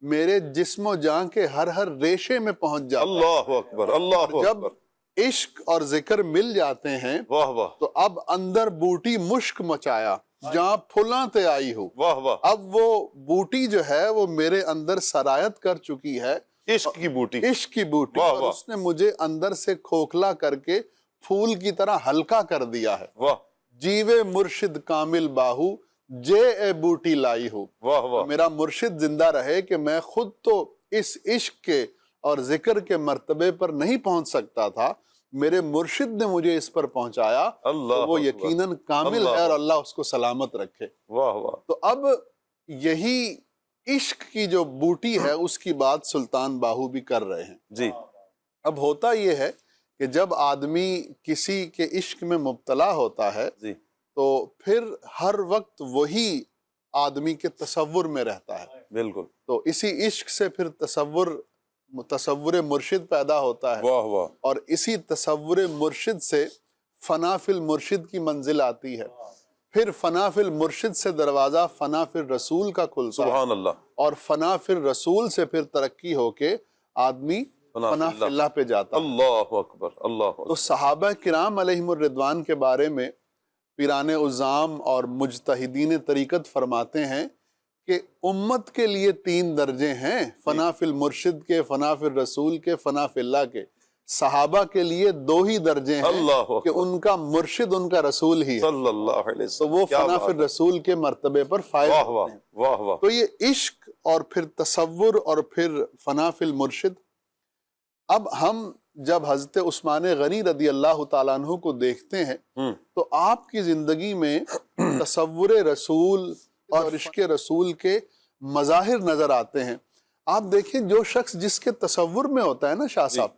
میرے جسم و جان کے ہر ریشے میں پہنچ جاتا ہے۔ اللہ اکبر، اللہ جب اکبر، عشق اور ذکر مل جاتے ہیں واہ واہ، تو اب اندر بوٹی مشک مچایا جہاں پھلاں تے آئی ہو، واہ واہ، اب وہ بوٹی جو ہے وہ میرے اندر سرایت کر چکی ہے، عشق کی بوٹی، عشق کی بوٹی، واہ اور واہ، اس نے مجھے اندر سے کھوکھلا کر کے پھول کی طرح ہلکا کر دیا ہے۔ واہ جیوے مرشد کامل باہو جے اے بوٹی لائی ہو، واہ واہ، میرا مرشد زندہ رہے کہ میں خود تو اس عشق کے اور ذکر کے مرتبے پر نہیں پہنچ سکتا تھا، میرے مرشد نے مجھے اس پر پہنچایا، اللہ تو وہ اکبر، یقیناً کامل اللہ ہے، اور اللہ اس کو سلامت رکھے۔ واہ واہ، تو اب یہی عشق کی جو بوٹی ہے اس کی بات سلطان باہو بھی کر رہے ہیں۔ جی اب ہوتا یہ ہے کہ جب آدمی کسی کے عشق میں مبتلا ہوتا ہے جی تو پھر ہر وقت وہی آدمی کے تصور میں رہتا ہے، بالکل، تو اسی عشق سے پھر تصور مرشد پیدا ہوتا ہے، واہ واہ، اور اسی تصور مرشد سے فنا فی المرشد کی منزل آتی ہے، پھر فنا فی المرشد سے دروازہ فنا فی الرسول کا کھلتا ہے، سبحان اللہ، اور فنا فی الرسول سے پھر ترقی ہو کے آدمی فنا فی اللہ پہ جاتا ہے۔ اللہ اکبر، اللہ تو اکبر، صحابہ کرام علیہم الرضوان کے بارے میں پیران عظام اور مجتہدین طریقت فرماتے ہیں کہ امت کے لیے 3 درجے ہیں، فنا فی المرشد کے، فنا فی الرسول کے، فنا فی اللہ کے۔ صحابہ کے لیے 2 ہی درجے ہیں اللہ اکبر، کہ ان کا مرشد ان کا رسول ہی ہے، صلی اللہ علیہ تو وسلم، وہ کیا فنا بات فی ہے، الرسول کے مرتبے پر فائز واہ ہوتے واہ ہیں۔ واہ واہ، تو یہ عشق اور پھر تصور اور پھر فنا فی المرشد۔ اب ہم جب حضرت عثمان غنی رضی اللہ تعالیٰ عنہ کو دیکھتے ہیں تو آپ کی زندگی میں تصور رسول اور عشق رسول کے مظاہر نظر آتے ہیں۔ آپ دیکھیں جو شخص جس کے تصور میں ہوتا ہے نا شاہ صاحب،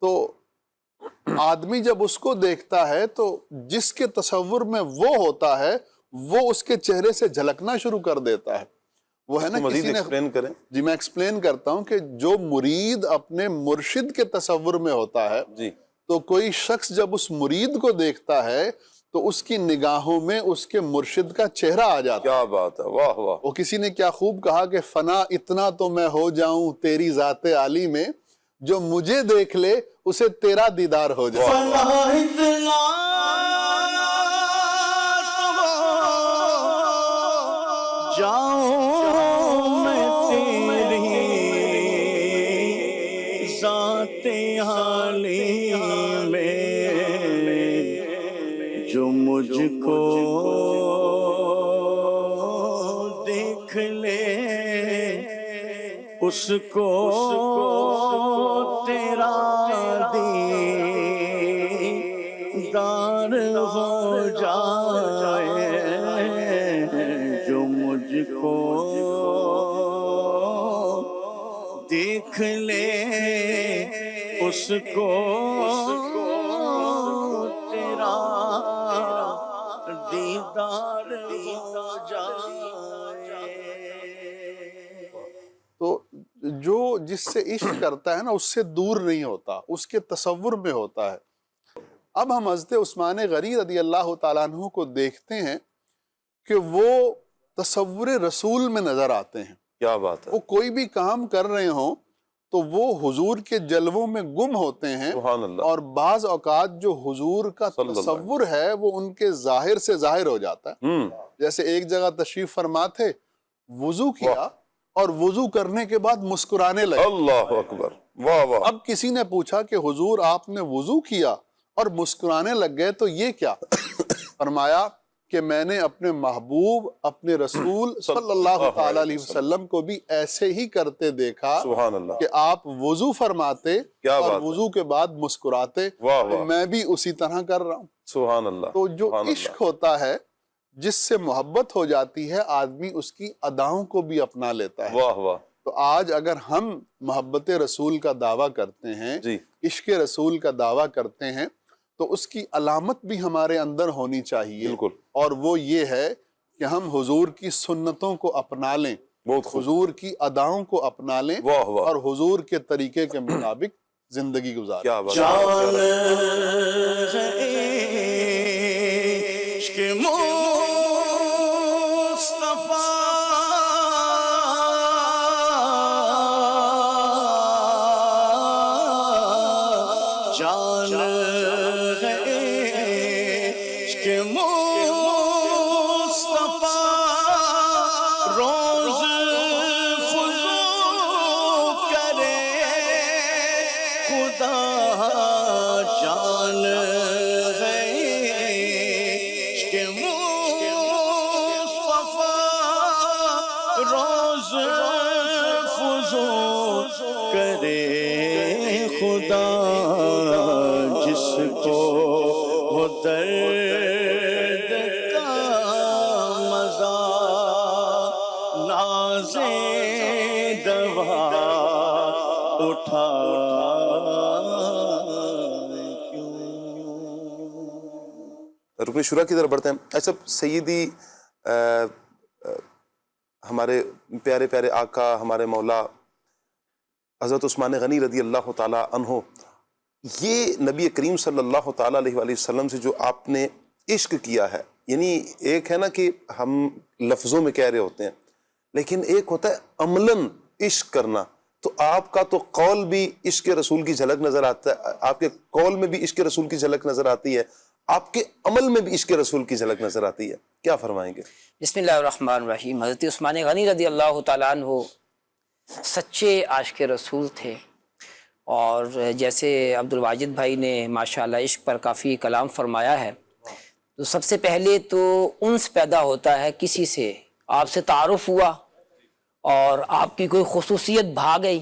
تو آدمی جب اس کو دیکھتا ہے تو جس کے تصور میں وہ ہوتا ہے وہ اس کے چہرے سے جھلکنا شروع کر دیتا ہے۔ وہ ہے نا مزید کسی نے، ایکسپلین کریں۔ جی میں ایکسپلین کرتا ہوں کہ جو مرید اپنے مرشد کے تصور میں ہوتا ہے جی تو کوئی شخص جب اس مرید کو دیکھتا ہے تو اس کی نگاہوں میں اس کے مرشد کا چہرہ آ جاتا ہے۔ کیا بات ہے، واہ واہ، وہ کسی نے کیا خوب کہا کہ فنا اتنا تو میں ہو جاؤں تیری ذات عالی میں، جو مجھے دیکھ لے اسے تیرا دیدار ہو جائے۔ جاؤں میں تیری ذات عالی میں، جو مجھ کو دیکھ لے اس کو تیرا دیدار ہو جائے، جو مجھ کو دیکھ لے اس کو تیرا دیدار ہو جائے۔ تو جو جس سے عشق کرتا ہے نا اس سے دور نہیں ہوتا، اس کے تصور میں ہوتا ہے۔ اب ہم حضرت عثمان غنی رضی اللہ تعالیٰ عنہ کو دیکھتے ہیں کہ وہ تصور رسول میں نظر آتے ہیں۔ کیا بات ہے، وہ کوئی بھی کام کر رہے ہوں تو وہ حضور کے جلووں میں گم ہوتے ہیں، سبحان اللہ، اور بعض اوقات جو حضور کا صلی اللہ علیہ تصور ہے وہ ان کے ظاہر سے ظاہر ہو جاتا ہے۔ جیسے ایک جگہ تشریف فرما تھے، وضو کیا اور وضو کرنے کے بعد مسکرانے لگے۔ اللہ اکبر، واہ واہ، اب کسی نے پوچھا کہ حضور آپ نے وضو کیا اور مسکرانے لگ گئے تو یہ کیا؟ فرمایا کہ میں نے اپنے محبوب اپنے رسول صلی اللہ تعالی علیہ وسلم کو بھی ایسے ہی کرتے دیکھا سبحان اللہ، کہ آپ وضو فرماتے کیا اور بات ہے، وضو کے بعد مسکراتے، واہ تو واہ، میں بھی اسی طرح کر رہا ہوں۔ سبحان اللہ، تو جو سبحان اللہ، عشق ہوتا ہے جس سے محبت ہو جاتی ہے آدمی اس کی اداؤں کو بھی اپنا لیتا ہے۔ واہ واہ، تو آج اگر ہم محبت رسول کا دعویٰ کرتے ہیں، جی عشق رسول کا دعویٰ کرتے ہیں، تو اس کی علامت بھی ہمارے اندر ہونی چاہیے، بالکل، اور وہ یہ ہے کہ ہم حضور کی سنتوں کو اپنا لیں، بہت خوب، حضور کی اداؤں کو اپنا لیں، واہ واہ، اور حضور کے طریقے کے مطابق زندگی گزاریں۔ کیا بات جان ہے، عشق مصطفیٰ جان عشق مصطفیٰ روز فضو کرے خدا جان ہے عشق مصطفیٰ روز فضو کرے خدا جس کو وہ درد کا مزہ ناز دوا اٹھا رکن شورا کی طرف بڑھتے ہیں. اچھا سیدی ہمارے پیارے پیارے آقا ہمارے مولا حضرت عثمان غنی رضی اللہ تعالیٰ عنہ، یہ نبی کریم صلی اللہ تعالیٰ علیہ وآلہ وسلم سے جو آپ نے عشق کیا ہے، یعنی ایک ہے نا کہ ہم لفظوں میں کہہ رہے ہوتے ہیں، لیکن ایک ہوتا ہے عملاً عشق کرنا. تو آپ کا تو قول بھی عشق رسول کی جھلک نظر آتا ہے، آپ کے قول میں بھی عشق رسول کی جھلک نظر آتی ہے، آپ کے عمل میں بھی عشق رسول کی جھلک نظر آتی ہے. کیا فرمائیں گے؟ بسم اللہ الرحمن الرحیم. حضرت عثمان غنی رضی اللہ تعالیٰ عنہ سچے عاشق رسول تھے، اور جیسے عبد الواجد بھائی نے ماشاءاللہ عشق پر کافی کلام فرمایا ہے، تو سب سے پہلے تو انس پیدا ہوتا ہے کسی سے، آپ سے تعارف ہوا اور آپ کی کوئی خصوصیت بھا گئی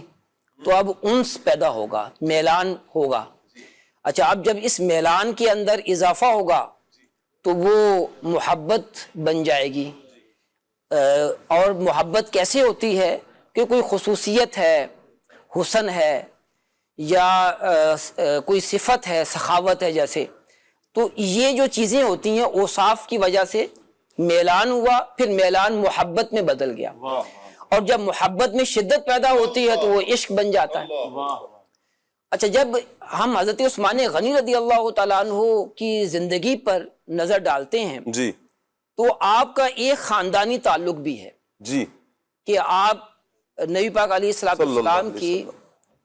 تو اب انس پیدا ہوگا، میلان ہوگا. اچھا اب جب اس میلان کے اندر اضافہ ہوگا تو وہ محبت بن جائے گی. اور محبت کیسے ہوتی ہے کہ کوئی خصوصیت ہے، حسن ہے، یا کوئی صفت ہے، سخاوت ہے جیسے، تو یہ جو چیزیں ہوتی ہیں اوصاف کی وجہ سے میلان ہوا، پھر میلان محبت میں بدل گیا، اور جب محبت میں شدت پیدا ہوتی ہے تو وہ عشق بن جاتا ہے. اچھا جب ہم حضرت عثمان غنی رضی اللہ تعالیٰ عنہ کی زندگی پر نظر ڈالتے ہیں جی تو آپ کا ایک خاندانی تعلق بھی ہے جی کہ آپ نبی پاک علیہ الصلوۃ والسلام کی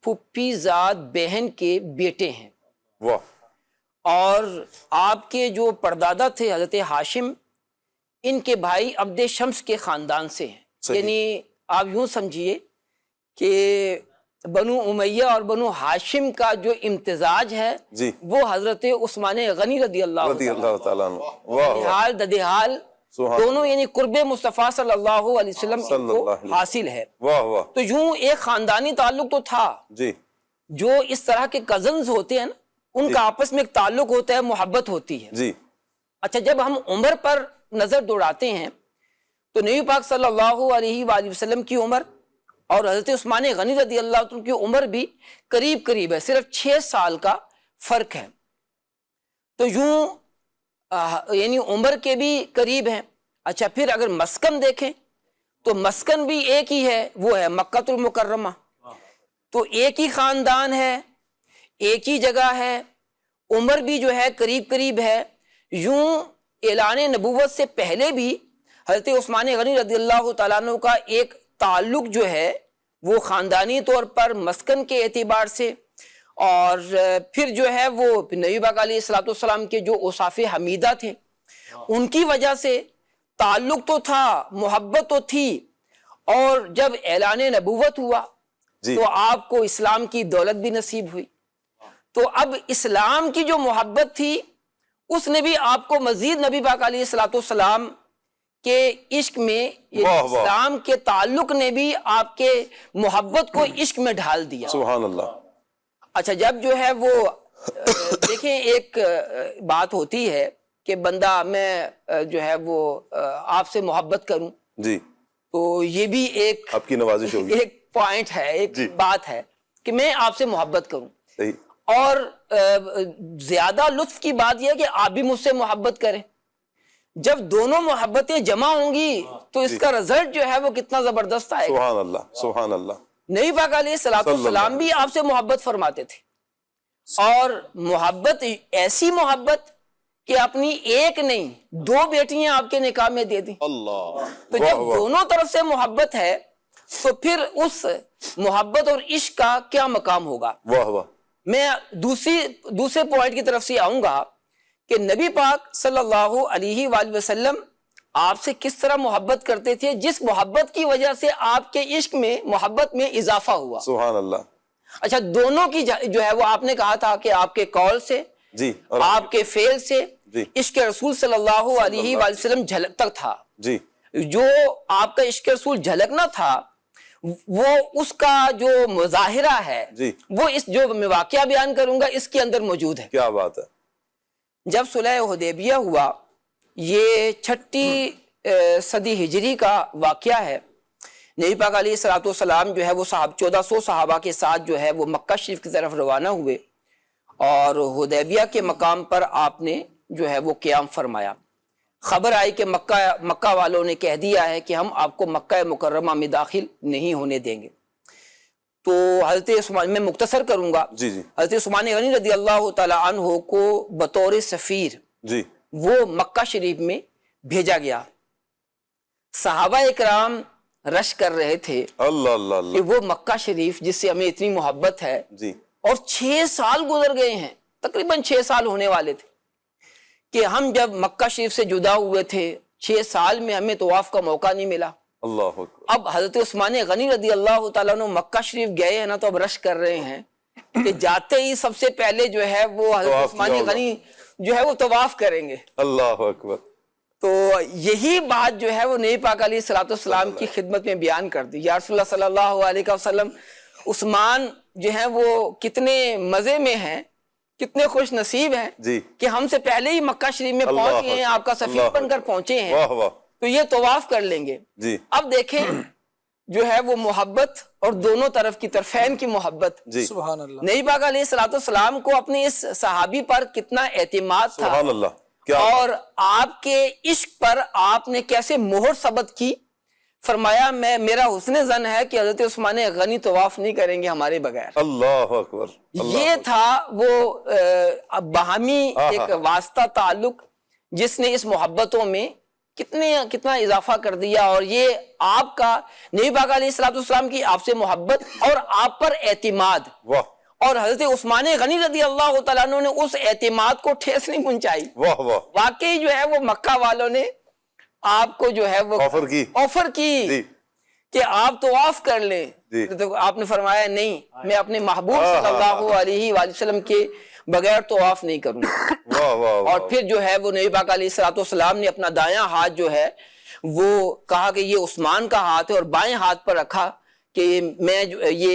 پھپھی زاد بہن کے بیٹے ہیں. واہ. اور آپ کے جو پردادا تھے حضرت ہاشم، ان کے بھائی عبد شمس کے خاندان سے ہیں. صحیح. یعنی آپ یوں سمجھیے کہ بنو امیہ اور بنو ہاشم کا جو امتزاج ہے جی وہ حضرت عثمان غنی رضی اللہ تعالیٰ عنہ. واہ واہ. حال ددحال سبحان دونوں یعنی قرب مصطفیٰ صلی اللہ علیہ وسلم صلی ان کو اللہ علیہ حاصل ہے. واہ واہ. تو یوں ایک خاندانی تعلق تو تھا. جی جو اس طرح کے کزنز ہوتے ہیں نا، ان کا آپس میں ایک تعلق ہوتا ہے، محبت ہوتی ہے. جی. اچھا جب ہم عمر پر نظر دوڑاتے ہیں تو نبی پاک صلی اللہ علیہ وآلہ وسلم کی عمر اور حضرت عثمان غنی رضی اللہ عنہ کی عمر بھی قریب قریب ہے، صرف 6 سال کا فرق ہے. تو یوں یعنی عمر کے بھی قریب ہیں. اچھا پھر اگر مسکن دیکھیں تو مسکن بھی ایک ہی ہے، وہ ہے مکہ المکرمہ. تو ایک ہی خاندان ہے، ایک ہی جگہ ہے، عمر بھی جو ہے قریب قریب ہے. یوں اعلان نبوت سے پہلے بھی حضرت عثمان غنی رضی اللہ تعالیٰ عنہ کا ایک تعلق جو ہے وہ خاندانی طور پر مسکن کے اعتبار سے، اور پھر جو ہے وہ نبی پاک علیہ الصلوۃ والسلام کے جو اوصاف حمیدہ تھے ان کی وجہ سے تعلق تو تھا، محبت تو تھی. اور جب اعلان نبوت ہوا جی. تو آپ کو اسلام کی دولت بھی نصیب ہوئی. تو اب اسلام کی جو محبت تھی اس نے بھی آپ کو مزید نبی پاک علیہ الصلوۃ والسلام کے عشق میں، اسلام کے تعلق نے بھی آپ کے محبت کو عشق میں ڈھال دیا. سبحان اللہ. اچھا جب جو ہے وہ دیکھیں ایک بات ہوتی ہے کہ بندہ میں جو ہے وہ آپ سے محبت کروں، جی تو یہ بھی ایک آپ کی نوازش ہوگی، ایک پوائنٹ ہے، ایک بات ہے کہ میں آپ سے محبت کروں. صحیح. اور زیادہ لطف کی بات یہ ہے کہ آپ بھی مجھ سے محبت کریں. جب دونوں محبتیں جمع ہوں گی تو اس کا رزلٹ جو ہے وہ کتنا زبردست آئے گا. سبحان اللہ سبحان اللہ. نبی پاک علیہ الصلوۃ والسلام بھی آپ سے محبت فرماتے تھے، اور محبت ایسی محبت کہ اپنی ایک نہیں 2 بیٹیاں آپ کے نکاح میں دے دیں. اللہ. تو جب دونوں طرف سے محبت ہے تو پھر اس محبت اور عشق کا کیا مقام ہوگا. واہ واہ. میں دوسرے پوائنٹ کی طرف سے آؤں گا کہ نبی پاک صلی اللہ علیہ وآلہ وسلم آپ سے کس طرح محبت کرتے تھے، جس محبت کی وجہ سے آپ کے عشق میں محبت میں اضافہ ہوا. سبحان اللہ. اچھا دونوں کی جو ہے وہ آپ نے کہا تھا کہ آپ کے قول سے جی اور آپ کے فعل سے جی عشق رسول صلی اللہ علیہ وآلہ وسلم جھلکتا تھا. جی جو آپ کا عشق رسول جھلکنا تھا وہ اس کا جو مظاہرہ ہے جی وہ اس جو میں واقعہ بیان کروں گا اس کے اندر موجود ہے. کیا بات ہے. جب صلح حدیبیہ ہوا، یہ 6 صدی ہجری کا واقعہ ہے. نبی پاک علیہ الصلوۃ والسلام جو ہے وہ 1400 صحابہ کے ساتھ جو ہے وہ مکہ شریف کی طرف روانہ ہوئے اور حدیبیہ کے مقام پر آپ نے جو ہے وہ قیام فرمایا. خبر آئی کہ مکہ والوں نے کہہ دیا ہے کہ ہم آپ کو مکہ مکرمہ میں داخل نہیں ہونے دیں گے. تو حضرت عثمان، میں مختصر کروں گا، جی جی حضرت عثمان غنی رضی اللہ تعالی عنہ کو بطور سفیر جی وہ مکہ شریف میں بھیجا گیا. صحابہ اکرام رش کر رہے تھے اللہ اللہ کہ اللہ. وہ مکہ شریف جس سے ہمیں اتنی محبت ہے، جی اور 6 سال گزر گئے ہیں، تقریباً 6 سال ہونے والے تھے کہ ہم جب مکہ شریف سے جدا ہوئے تھے 6 سال میں ہمیں طواف کا موقع نہیں ملا. اللہ اکبر. اب حضرت عثمان غنی رضی اللہ تعالیٰ عنہ مکہ شریف گئے ہیں نا، تو اب رش کر رہے ہیں کہ جاتے ہی سب سے پہلے جو ہے وہ حضرت طواف عثمان کیا ہوگا. غنی جو ہے وہ طواف کریں گے. اللہ اکبر. تو یہی بات جو ہے وہ نبی پاک علیہ الصلوۃ والسلام کی خدمت میں بیان کر دی. یا رسول اللہ صلی اللہ علیہ وسلم، عثمان جو ہیں وہ کتنے مزے میں ہیں، کتنے خوش نصیب ہیں جی کہ ہم سے پہلے ہی مکہ شریف میں اللہ پہنچ گئے ہیں، آپ کا سفیر اللہ بن کر پہنچے ہیں، واہ واہ. تو یہ طواف کر لیں گے. جی اب دیکھیں جو ہے وہ محبت اور دونوں طرف کی طرفین کی محبت. جی سبحان اللہ. نبی پاک علیہ الصلوۃ والسلام کو اپنے اس صحابی پر کتنا اعتماد تھا، سبحان اللہ. کیا اور آپ کے عشق پر آپ نے کیسے مہر ثبت کی. فرمایا میرا حسن ظن ہے کہ حضرت عثمان غنی طواف نہیں کریں گے ہمارے بغیر. اللہ اکبر. یہ تھا وہ باہمی ایک واسطہ تعلق جس نے اس محبتوں میں کتنا اضافہ کر دیا. اور یہ آپ کا نبی پاک علیہ الصلوۃ والسلام کی آپ سے محبت اور آپ پر اعتماد، واہ اور حضرت عثمان غنی رضی اللہ تعالیٰ عنہ نے اس اعتماد کو ٹھیس نہیں پہنچائی. واہ واہ. واقعی جو ہے وہ مکہ والوں نے آپ کو جو ہے وہ آفر کی جی کہ آپ طواف کر لیں. جی. تو آپ نے فرمایا نہیں، میں اپنے محبوب صلی اللہ علیہ وآلہ وسلم کے بغیر طواف نہیں کروں گا. واہ واہ. اور پھر جو ہے وہ نبی پاک علیہ الصلوۃ والسلام نے اپنا دایاں ہاتھ جو ہے وہ کہا کہ یہ عثمان کا ہاتھ ہے، اور بائیں ہاتھ پر رکھا کہ میں یہ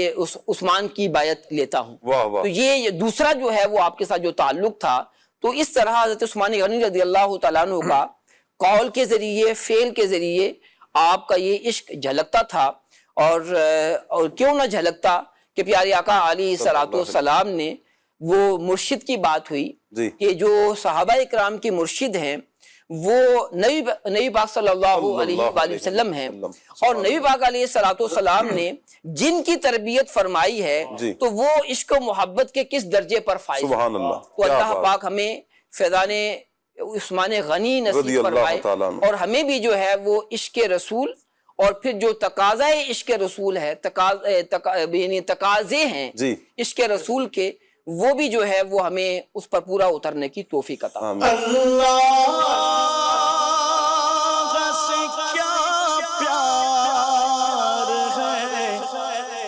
عثمان کی بیعت لیتا ہوں. واہ واہ. تو یہ دوسرا جو ہے وہ آپ کے ساتھ جو تعلق تھا، تو اس طرح حضرت عثمان غنی رضی اللہ تعالیٰ عنہ کا قول کے ذریعے، فعل کے ذریعے آپ کا یہ عشق جھلکتا تھا. اور کیوں نہ جھلکتا کہ پیارے آقا علیہ الصلوۃ والسلام نے وہ مرشد کی بات ہوئی جی. کہ جو صحابہ اکرام کے مرشد ہیں وہ نبی پاک صلی اللہ علیہ وآلہ وسلم ہیں، اور نبی پاک علیہ الصلوۃ والسلام نے جن کی تربیت فرمائی ہے جی. تو وہ عشق و محبت کے کس درجے پر فائز. سبحان اللہ. تو اللہ پاک ہمیں فیضان عثمان غنی نصیب فرمائے، اور ہمیں بھی جو ہے وہ عشق رسول اور پھر جو تقاضۂ عشق رسول ہے، یعنی تقاضے ہیں جی عشق رسول کے، وہ بھی جو ہے وہ ہمیں اس پر پورا اترنے کی توفیق عطا. اللہ سے کیا پیار ہے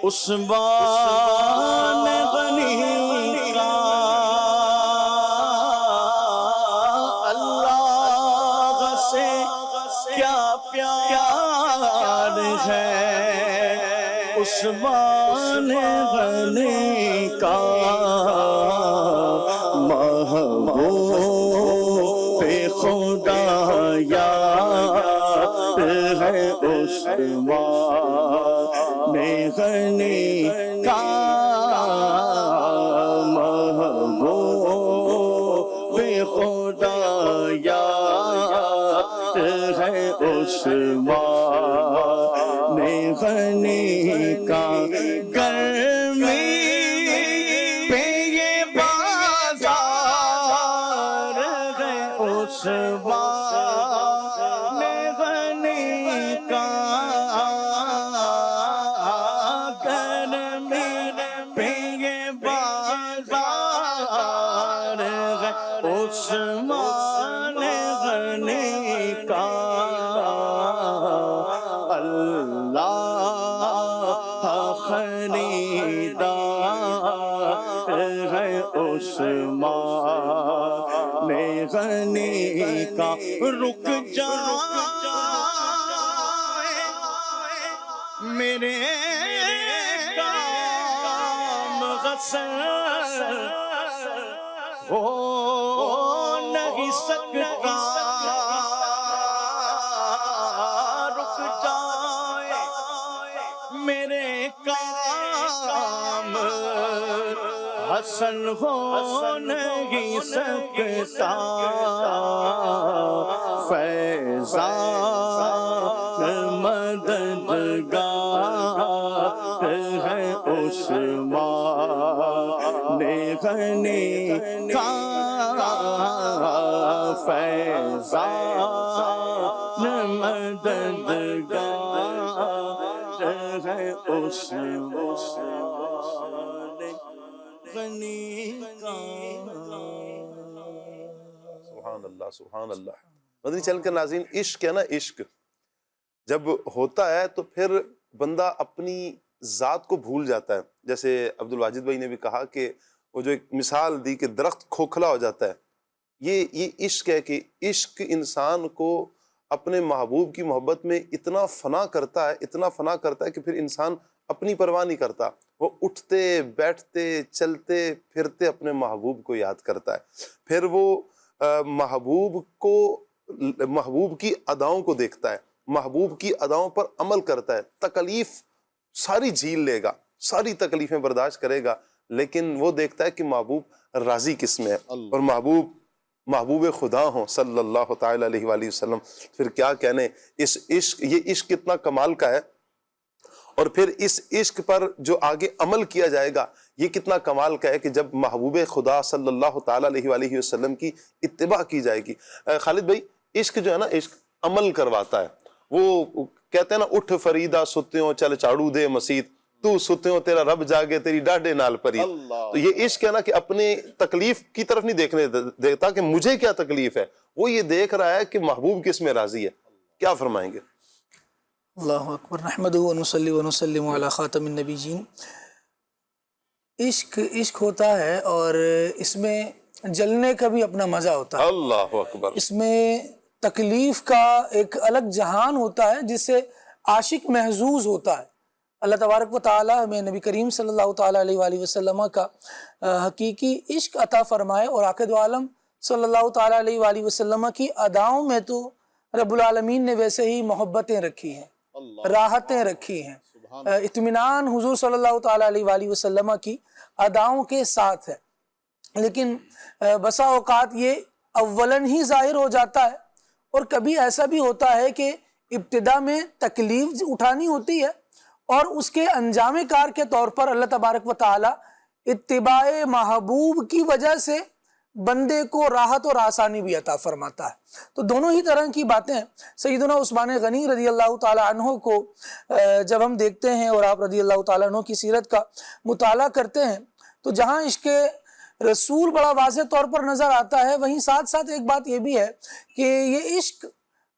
عثمان غنی کا، اللہ سے کیا پیار ہے عثمان غنی کا، محبوب خدا یار ہے عثمان غنی کا، محبوب خدا یار ہے عثمان غنی کا. گرمی پہ یہ بازار ہے عثمان غنی کا، گرمی پہ یہ بازار ہے عثمان غنی کا. اللہ خریدار ہے عثمان غنی کا. رک جائے میرے کام غسل ہو نہیں سکتا، رک جائے میرے کام حسن ہو نہیں سکتا، فیضان مددگار ہے عثمان غنی کا، فیضان مددگار ہے عثمان غنی کا۔ سبحان اللہ سبحان اللہ۔ مدنی چینل کے ناظرین، عشق ہے نا، عشق جب ہوتا ہے تو پھر بندہ اپنی ذات کو بھول جاتا ہے۔ جیسے عبد الواجد بھائی نے بھی کہا کہ وہ جو ایک مثال دی کہ درخت کھوکھلا ہو جاتا ہے، یہ عشق ہے کہ عشق انسان کو اپنے محبوب کی محبت میں اتنا فنا کرتا ہے، اتنا فنا کرتا ہے کہ پھر انسان اپنی پرواہ نہیں کرتا، وہ اٹھتے بیٹھتے چلتے پھرتے اپنے محبوب کو یاد کرتا ہے، پھر وہ محبوب کی اداؤں کو دیکھتا ہے، محبوب کی اداؤں پر عمل کرتا ہے، تکلیف ساری جھیل لے گا، ساری تکلیفیں برداشت کرے گا، لیکن وہ دیکھتا ہے کہ محبوب راضی کس میں ہے، اور محبوب خدا ہوں صلی اللہ تعالی علیہ وآلہ وسلم، پھر کیا کہنے اس عشق، یہ عشق کتنا کمال کا ہے، اور پھر اس عشق پر جو آگے عمل کیا جائے گا یہ کتنا کمال کا ہے کہ جب محبوب خدا صلی اللہ تعالی علیہ وآلہ وسلم کی اتباع کی جائے گی۔ خالد بھائی، عشق جو ہے نا، عشق عمل کرواتا ہے۔ وہ کہتے ہیں نا، اٹھ فریدہ ستیوں چل چاڑو دے مسیت، تو ستیوں تیرا رب جاگے تیری ڈاڈے نال پرید۔ تو یہ عشق ہے نا کہ اپنے تکلیف کی طرف نہیں دیکھنے دیتا کہ مجھے کیا تکلیف ہے، وہ یہ دیکھ رہا ہے کہ محبوب کس میں راضی ہے۔ کیا فرمائیں گے؟ اللہ اکبر، نحمدہ و نصلی و نسلم علی خاتم النبیین۔ عشق ہوتا ہے اور اس میں جلنے کا بھی اپنا مزہ ہوتا ہے، اللہ اکبر۔ اس میں تکلیف کا ایک الگ جہان ہوتا ہے جس سے عاشق محظوظ ہوتا ہے۔ اللہ تبارک و تعالی ہمیں نبی کریم صلی اللہ تعالی علیہ وآلہ وسلم کا حقیقی عشق عطا فرمائے، اور عاقد عالم صلی اللہ تعالی علیہ وآلہ وسلم کی اداؤں میں تو رب العالمین نے ویسے ہی محبتیں رکھی ہیں، راحتیں رکھی ہیں، اطمینان حضور صلی اللہ تعالی علیہ وآلہ وسلم کی اداؤں کے ساتھ ہے۔ لیکن بسا اوقات یہ اولاً ہی ظاہر ہو جاتا ہے، اور کبھی ایسا بھی ہوتا ہے کہ ابتدا میں تکلیف اٹھانی ہوتی ہے، اور اس کے انجام کار کے طور پر اللہ تبارک و تعالی اتباع محبوب کی وجہ سے بندے کو راحت اور آسانی بھی عطا فرماتا ہے۔ تو دونوں ہی طرح کی باتیں ہیں۔ سیدنا عثمان غنی رضی اللہ تعالی عنہ کو جب ہم دیکھتے ہیں اور آپ رضی اللہ تعالی عنہ کی سیرت کا مطالعہ کرتے ہیں، تو جہاں عشق رسول بڑا واضح طور پر نظر آتا ہے، وہیں ساتھ ساتھ ایک بات یہ بھی ہے کہ یہ عشق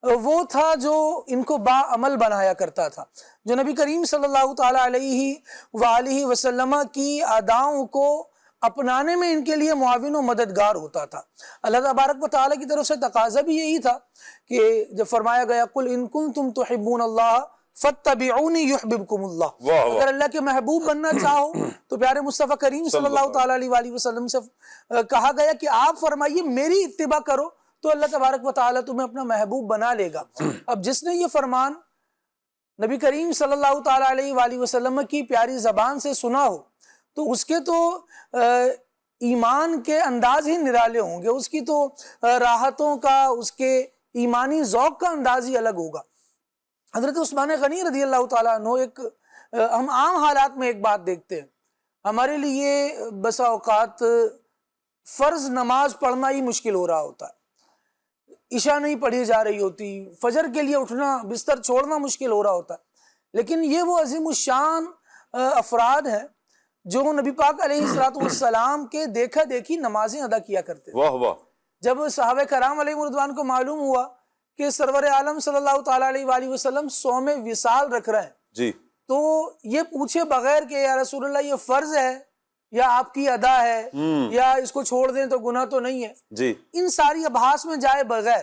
وہ تھا جو ان کو با عمل بنایا کرتا تھا، جو نبی کریم صلی اللہ تعالی علیہ وآلہ وسلم کی اداؤں کو اپنانے میں ان کے لیے معاون و مددگار ہوتا تھا۔ اللہ تبارک و تعالیٰ کی طرف سے تقاضا بھی یہی تھا کہ جب فرمایا گیا قل ان کنتم تحبون اللہ فاتبعونی یحببکم اللہ، اگر اللہ کے محبوب بننا چاہو تو پیارے مصطفیٰ کریم صلی اللہ تعالیٰ علیہ وآلہ وسلم سے کہا گیا کہ آپ فرمائیے میری اتباع کرو تو اللہ تبارک و تعالیٰ تمہیں اپنا محبوب بنا لے گا۔ اب جس نے یہ فرمان نبی کریم صلی اللہ تعالیٰ علیہ وآلہ وسلم کی پیاری زبان سے سنا ہو تو اس کے تو ایمان کے انداز ہی نرالے ہوں گے، اس کی تو راحتوں کا، اس کے ایمانی ذوق کا انداز ہی الگ ہوگا۔ حضرت عثمان غنی رضی اللہ تعالیٰ عنہ، ہم عام حالات میں ایک بات دیکھتے ہیں، ہمارے لیے بسا اوقات فرض نماز پڑھنا ہی مشکل ہو رہا ہوتا ہے، عشاء نہیں پڑھی جا رہی ہوتی، فجر کے لیے اٹھنا، بستر چھوڑنا مشکل ہو رہا ہوتا ہے، لیکن یہ وہ عظیم الشان افراد ہیں جو نبی پاک علیہ السلام کے دیکھا دیکھی نمازیں ادا کیا کرتے تھے۔ جب صحابہ کرام علیہ رضوان کو معلوم ہوا کہ سرور عالم صلی اللہ تعالیٰ علیہ وآلہ وسلم صوم وصال رکھ رہے ہیں جی، تو یہ پوچھے بغیر کہ یا رسول اللہ یہ فرض ہے یا آپ کی ادا ہے یا اس کو چھوڑ دیں تو گناہ تو نہیں ہے جی، ان ساری ابحاث میں جائے بغیر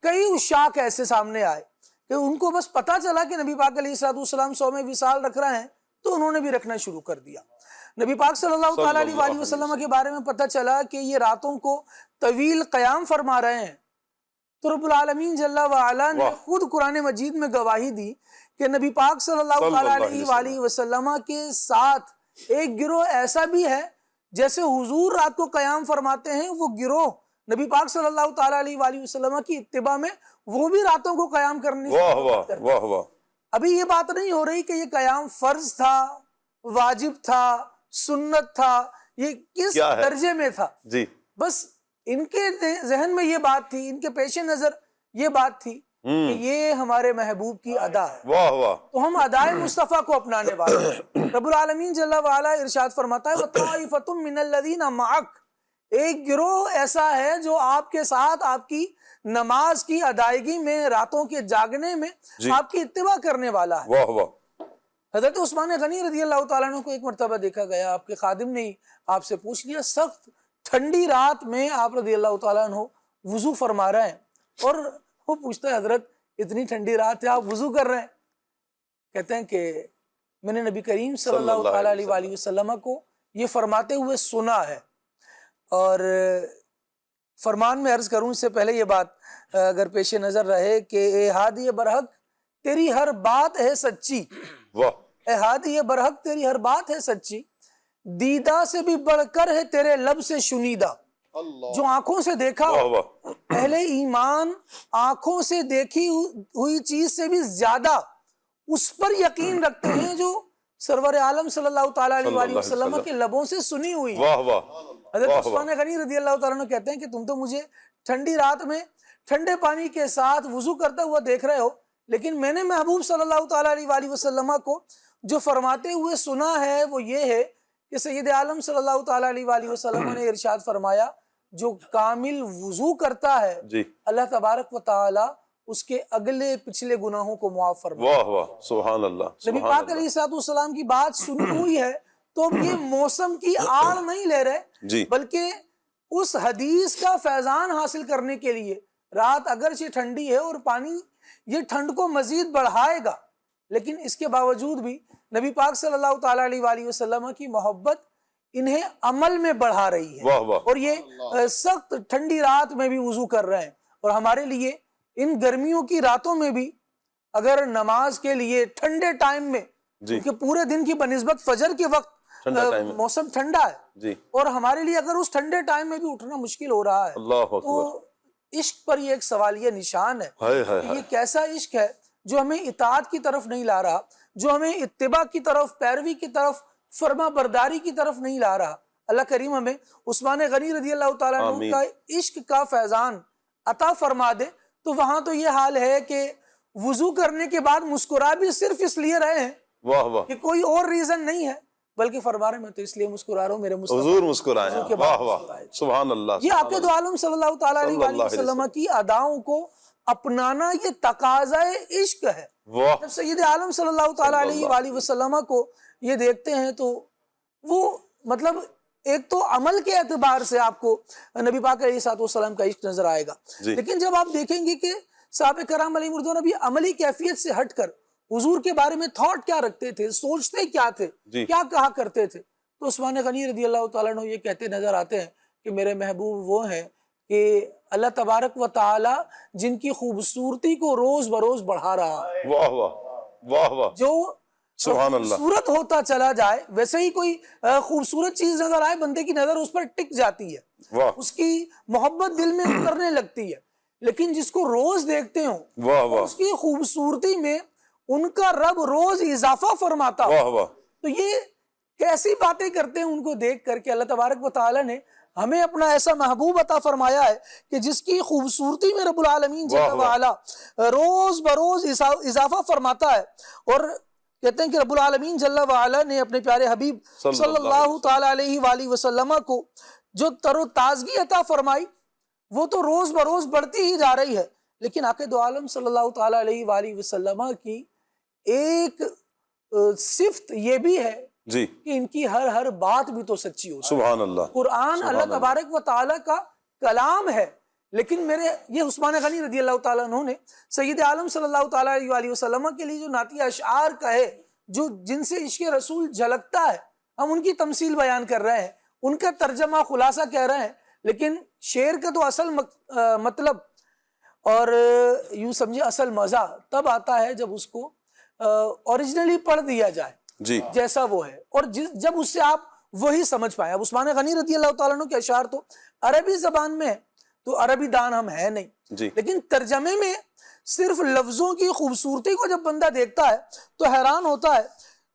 کئی عشاق ایسے سامنے آئے کہ ان کو بس پتہ چلا کہ نبی پاک علیہ السلام صوم وصال رکھ رہے ہیں تو انہوں نے بھی رکھنا شروع کر دیا. نبی پاک صلی اللہ تعالیٰ علیہ وآلہ وسلم کے بارے میں پتہ چلا کہ یہ راتوں کو طویل قیام فرما رہے ہیں تو رب العالمین جل وعلا نے خود قرآن مجید میں گواہی دی کہ نبی پاک صلی اللہ تعالیٰ علیہ وآلہ وسلم کے ساتھ ایک گروہ ایسا بھی ہے جیسے حضور رات کو قیام فرماتے ہیں، وہ گروہ نبی پاک صلی اللہ تعالیٰ علیہ وآلہ وسلم کی اتباع میں وہ بھی راتوں کو قیام کرنے واہ واہ واہ واہ. ابھی یہ بات نہیں ہو رہی کہ یہ قیام فرض تھا، واجب تھا، سنت تھا، یہ کس درجے میں تھا. جی بس ان کے ذہن میں یہ بات تھی، ان کے پیش نظر یہ بات تھی کہ یہ ہمارے محبوب کی ادا ہے، واہ واہ. تو ہم ادائے مصطفیٰ کو اپنانے والے ہیں. رب العالمین جل وعلا ارشاد فرماتا ہے وَطَائِفَةٌ مِّنَ الَّذِينَ مَعَكَ، ایک گروہ ایسا ہے جو آپ کے ساتھ آپ کی نماز کی ادائیگی میں، راتوں کے جاگنے میں آپ کی اتباع کرنے والا ہے. واہ واہ. حضرت عثمان غنی رضی اللہ تعالیٰ عنہ کو ایک مرتبہ دیکھا گیا، آپ کے خادم نے آپ سے پوچھ لیا، سخت ٹھنڈی رات میں آپ رضی اللہ تعالیٰ عنہ وضو فرما رہے ہیں، اور وہ پوچھتا ہے حضرت اتنی ٹھنڈی رات ہے آپ وضو کر رہے ہیں؟ کہتے ہیں کہ میں نے نبی کریم صلی اللہ تعالیٰ علیہ وآلہ وسلم کو یہ فرماتے ہوئے سنا ہے. اور فرمان میں عرض کروں اس سے پہلے یہ بات اگر پیش نظر رہے کہ اے ہادی برحق تیری ہر بات ہے سچی، واہ. اے ہادی برحق تیری ہر بات ہے سچی، دیدہ سے بھی بڑھ کر ہے تیرے لب سے شنیدہ. جو آنکھوں سے دیکھا، واہ واہ. اہل ایمان آنکھوں سے دیکھی ہوئی چیز سے بھی زیادہ اس پر یقین رکھتے ہیں جو سرور عالم صلی اللہ تعالیٰ علیہ وآلہ وسلم کے لبوں سے سنی ہوئی. واہ واہ. حضرت عثمان غنی رضی اللہ تعالیٰ عنہ کہتے ہیں کہ تم تو مجھے ٹھنڈی رات میں ٹھنڈے پانی کے ساتھ وضو کرتا ہوا دیکھ رہے ہو، لیکن میں نے محبوب صلی اللہ تعالیٰ علیہ وآلہ وسلم کو جو فرماتے ہوئے سنا ہے وہ یہ ہے کہ سید عالم صلی اللہ تعالیٰ علیہ وآلہ وسلم نے ارشاد فرمایا جو کامل وضو کرتا ہے جی اللہ تبارک و تعالی اس کے اگلے پچھلے گناہوں کو معاف فرماتا ہے. واہ واہ. سبحان اللہ. نبی پاک علیہ السلام کی بات سنی ہوئی ہے تو اب یہ موسم کی آڑ نہیں لے رہے جی بلکہ اس حدیث کا فیضان حاصل کرنے کے لیے رات اگرچہ ٹھنڈی ہے اور پانی یہ ٹھنڈ کو مزید بڑھائے گا، لیکن اس کے باوجود بھی نبی پاک صلی اللہ تعالیٰ علیہ وآلہ وسلم کی محبت انہیں عمل میں بڑھا رہی ہے. واہ واہ. اور یہ سخت ٹھنڈی رات میں بھی وضو کر رہے ہیں، اور ہمارے لیے ان گرمیوں کی راتوں میں بھی اگر نماز کے لیے ٹھنڈے ٹائم میں، کیونکہ پورے دن کی بنسبت فجر کے وقت موسم ٹھنڈا ہے جی، اور ہمارے لیے اگر اس ٹھنڈے ٹائم میں بھی اٹھنا مشکل ہو رہا ہے اللہ تو عشق پر یہ ایک سوالیہ نشان ہے کہ یہ کیسا عشق ہے جو ہمیں اطاعت کی طرف نہیں لا رہا، جو ہمیں اتباع کی طرف، پیروی کی طرف، فرما برداری کی طرف نہیں لا رہا. اللہ کریم ہمیں عثمان غنی رضی اللہ تعالیٰ عنہ کا عشق کا فیضان عطا فرما دے. تو وہاں تو یہ حال ہے کہ وضو کرنے کے بعد مسکرا بھی صرف اس لیے رہے ہیں واہ واہ کہ کوئی اور ریزن نہیں ہے، بلکہ فرما رہے میں تو اس لیے مسکرا رہا ہوں میرے حضور مسکرائے ہیں. واہ واہ. سبحان اللہ. یہ آپ کے دو عالم صلی اللہ تعالیٰ علیہ وسلم کی اداؤں کو اپنانا یہ تقاضۂ عشق ہے. جب سید عالم صلی اللہ تعالیٰ علیہ وآلہ وسلم کو یہ دیکھتے ہیں تو وہ مطلب ایک تو عمل کے اعتبار سے آپ کو نبی پاک علیہ السلام کا عشق نظر آئے گا، لیکن جب آپ دیکھیں گے کہ صحابہ کرام علیہ مردون ابھی عملی کیفیت سے ہٹ کر حضور کے بارے میں تھاٹ کیا رکھتے تھے، سوچتے کیا تھے، کیا کہا کرتے تھے، تو عثمان غنی رضی اللہ تعالیٰ عنہ یہ کہتے نظر آتے ہیں کہ میرے محبوب وہ ہیں کہ اللہ تبارک و تعالی جن کی خوبصورتی کو روز بروز بڑھا رہا ہے. واہ واہ واہ واہ. جو سبحان اللہ. خوبصورت ہوتا چلا جائے، ویسے ہی کوئی خوبصورت چیز نظر آئے بندے کی نظر اس پر ٹک جاتی ہے، اس کی محبت دل میں اترنے لگتی ہے، لیکن جس کو روز دیکھتے ہوں اس کی خوبصورتی میں ان کا رب روز اضافہ فرماتا ہو. تو یہ کیسی باتیں کرتے ہیں ان کو دیکھ کر کے اللہ تبارک و تعالی نے ہمیں اپنا ایسا محبوب عطا فرمایا ہے کہ جس کی خوبصورتی میں رب العالمین جل وعلا روز بروز اضافہ فرماتا ہے. اور کہتے ہیں کہ رب العالمین جل وعلا نے اپنے پیارے حبیب صلی اللہ تعالیٰ علیہ وآلہ وسلم کو جو تر و تازگی عطا فرمائی وہ تو روز بروز بڑھتی ہی جا رہی ہے، لیکن آقا دو عالم صلی اللہ تعالیٰ علیہ وآلہ وسلم کی ایک صفت یہ بھی ہے جی کہ ان کی ہر بات بھی تو سچی ہو. سبحان اللہ. قرآن اللہ تبارک و تعالیٰ کا کلام ہے، لیکن میرے یہ عثمان غنی رضی اللہ تعالیٰ عنہ نے سید عالم صلی اللہ تعالیٰ علیہ وآلہ وسلم کے لیے جو نعتیہ اشعار کہے، جو جن سے عشق رسول جھلکتا ہے، ہم ان کی تمثیل بیان کر رہے ہیں، ان کا ترجمہ خلاصہ کہہ رہے ہیں، لیکن شعر کا تو اصل مطلب اور یوں سمجھے اصل مزہ تب آتا ہے جب اس کو اوریجنلی پڑھ دیا جائے جی جیسا وہ ہے، اور جب اس سے آپ وہی سمجھ پائیں. اب عثمان غنی رضی اللہ تعالیٰ عنہ کے اشعار تو عربی زبان میں ہے، تو عربی دان ہم ہیں نہیں، جی لیکن ترجمے میں صرف لفظوں کی خوبصورتی کو جب بندہ دیکھتا ہے تو حیران ہوتا ہے.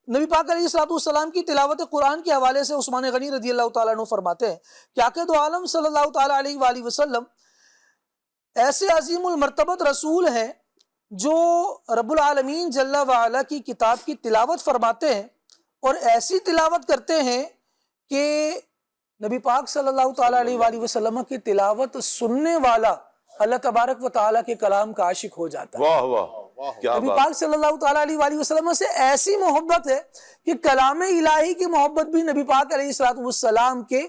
نبی پاک علیہ الصلوۃ والسلام کی تلاوت قرآن کے حوالے سے عثمان غنی رضی اللہ تعالیٰ عنہ فرماتے ہیں کہ عاقد عالم صلی اللہ تعالیٰ علیہ وآلہ وسلم ایسے عظیم المرتبت رسول ہیں جو رب العالمین جل وعلا کی کتاب کی تلاوت فرماتے ہیں، اور ایسی تلاوت کرتے ہیں کہ نبی پاک صلی اللہ تعالیٰ علیہ وآلہ وسلم کی تلاوت سننے والا اللہ تبارک و تعالیٰ کے کلام کا عاشق ہو جاتا ہے. واہ واہ کیا نبی بات. پاک صلی اللہ تعالیٰ علیہ وآلہ وسلم سے ایسی محبت ہے کہ کلام الہی کی محبت بھی نبی پاک علیہ الصلوۃ والسلام کے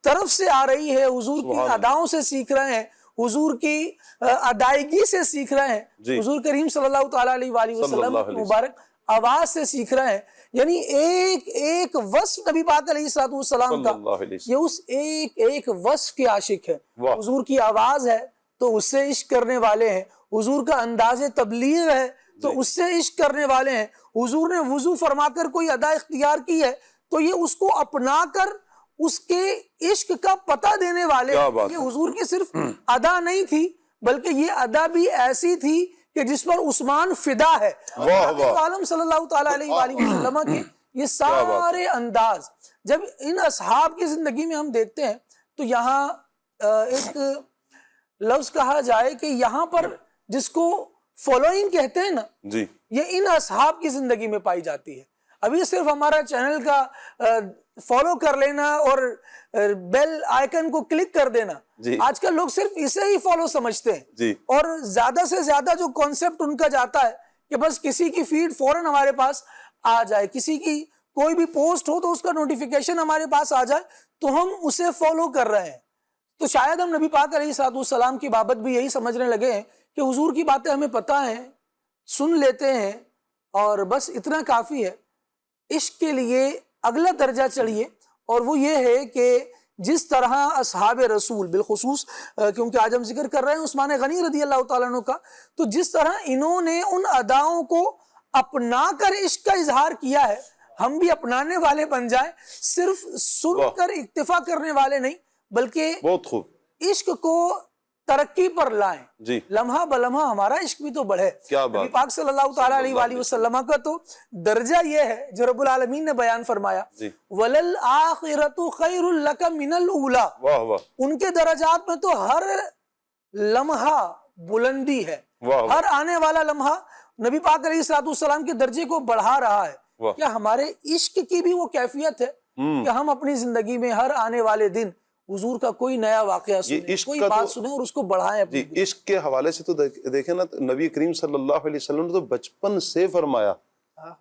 طرف سے آ رہی ہے، حضور کی اداؤں سے سیکھ رہے ہیں، حضور کی ادائیگی سے سیکھ رہے ہیں، جی. حضور کریم صلی اللہ تعالیٰ علیہ وآلہ وسلم کی مبارک آواز سے سیکھ رہے ہیں. یعنی ایک ایک وصف نبی پاک علیہ الصلوۃ والسلام کا، یہ اس ایک ایک وصف کے عاشق ہے. حضور کی آواز ہے تو اس سے عشق کرنے والے ہیں، حضور کا انداز تبلیغ ہے تو اس سے عشق کرنے والے ہیں، حضور نے وضو فرما کر کوئی ادا اختیار کی ہے تو یہ اس کو اپنا کر اس کے عشق کا پتہ دینے والے ہیں. یہ حضور کی صرف ادا نہیں تھی بلکہ یہ ادا بھی ایسی تھی کہ جس پر عثمان فدا ہے. عالم صلی اللہ تعالیٰ علیہ وآلہ وسلم کے یہ سارے انداز جب ان اصحاب کی زندگی میں ہم دیکھتے ہیں تو یہاں ایک لفظ کہا جائے کہ یہاں پر جس کو فالوئنگ کہتے ہیں نا، جی یہ ان اصحاب کی زندگی میں پائی جاتی ہے. ابھی صرف ہمارا چینل کا فالو کر لینا اور بیل آئیکن کو کلک کر دینا، آج کل لوگ صرف اسے ہی فالو سمجھتے ہیں، اور زیادہ سے زیادہ جو کانسیپٹ ان کا جاتا ہے کہ بس کسی کی فیڈ فوراً ہمارے پاس آ جائے، کسی کی کوئی بھی پوسٹ ہو تو اس کا نوٹیفیکیشن ہمارے پاس آ جائے تو ہم اسے فالو کر رہے ہیں. تو شاید ہم نبی پاک علیہ الصلوۃ والسلام کی بابت بھی یہی سمجھنے لگے ہیں کہ حضور کی باتیں ہمیں پتہ ہیں، سن لیتے ہیں اور بس اتنا کافی ہے. عشق کے لیے اگلا درجہ چڑھیے، اور وہ یہ ہے کہ جس طرح اصحاب رسول بالخصوص کیونکہ آج ہم ذکر کر رہے ہیں عثمان غنی رضی اللہ تعالیٰ عنہ کا، تو جس طرح انہوں نے ان اداؤں کو اپنا کر عشق کا اظہار کیا ہے، ہم بھی اپنانے والے بن جائیں، صرف سن کر اکتفا کرنے والے نہیں بلکہ بہت خوب عشق کو ترقی پر لائیں. جی لمحہ بلمحہ ہمارا عشق بھی تو بڑھے. کیا بات. نبی پاک صلی اللہ تعالیٰ علیہ وآلہ وسلم کا تو درجہ یہ ہے جو رب العالمین نے بیان فرمایا، وَلَلْآخِرَةُ خَيْرٌ لَكَ مِنَ الْأُولَى. واہ واہ. ان کے درجات میں تو ہر لمحہ بلندی ہے، ہر آنے والا لمحہ نبی پاک علیہ الصلوۃ والسلام کے درجے کو بڑھا رہا ہے. کیا ہمارے عشق کی بھی وہ کیفیت ہے کہ ہم اپنی زندگی میں ہر آنے والے دن حضور کا کوئی نیا واقعہ سنیں، کوئی بات سنیں اور اس کو بڑھائیں اپنی. جی عشق کے حوالے سے تو دیکھیں نا، نبی کریم صلی اللہ علیہ وسلم نے تو بچپن سے فرمایا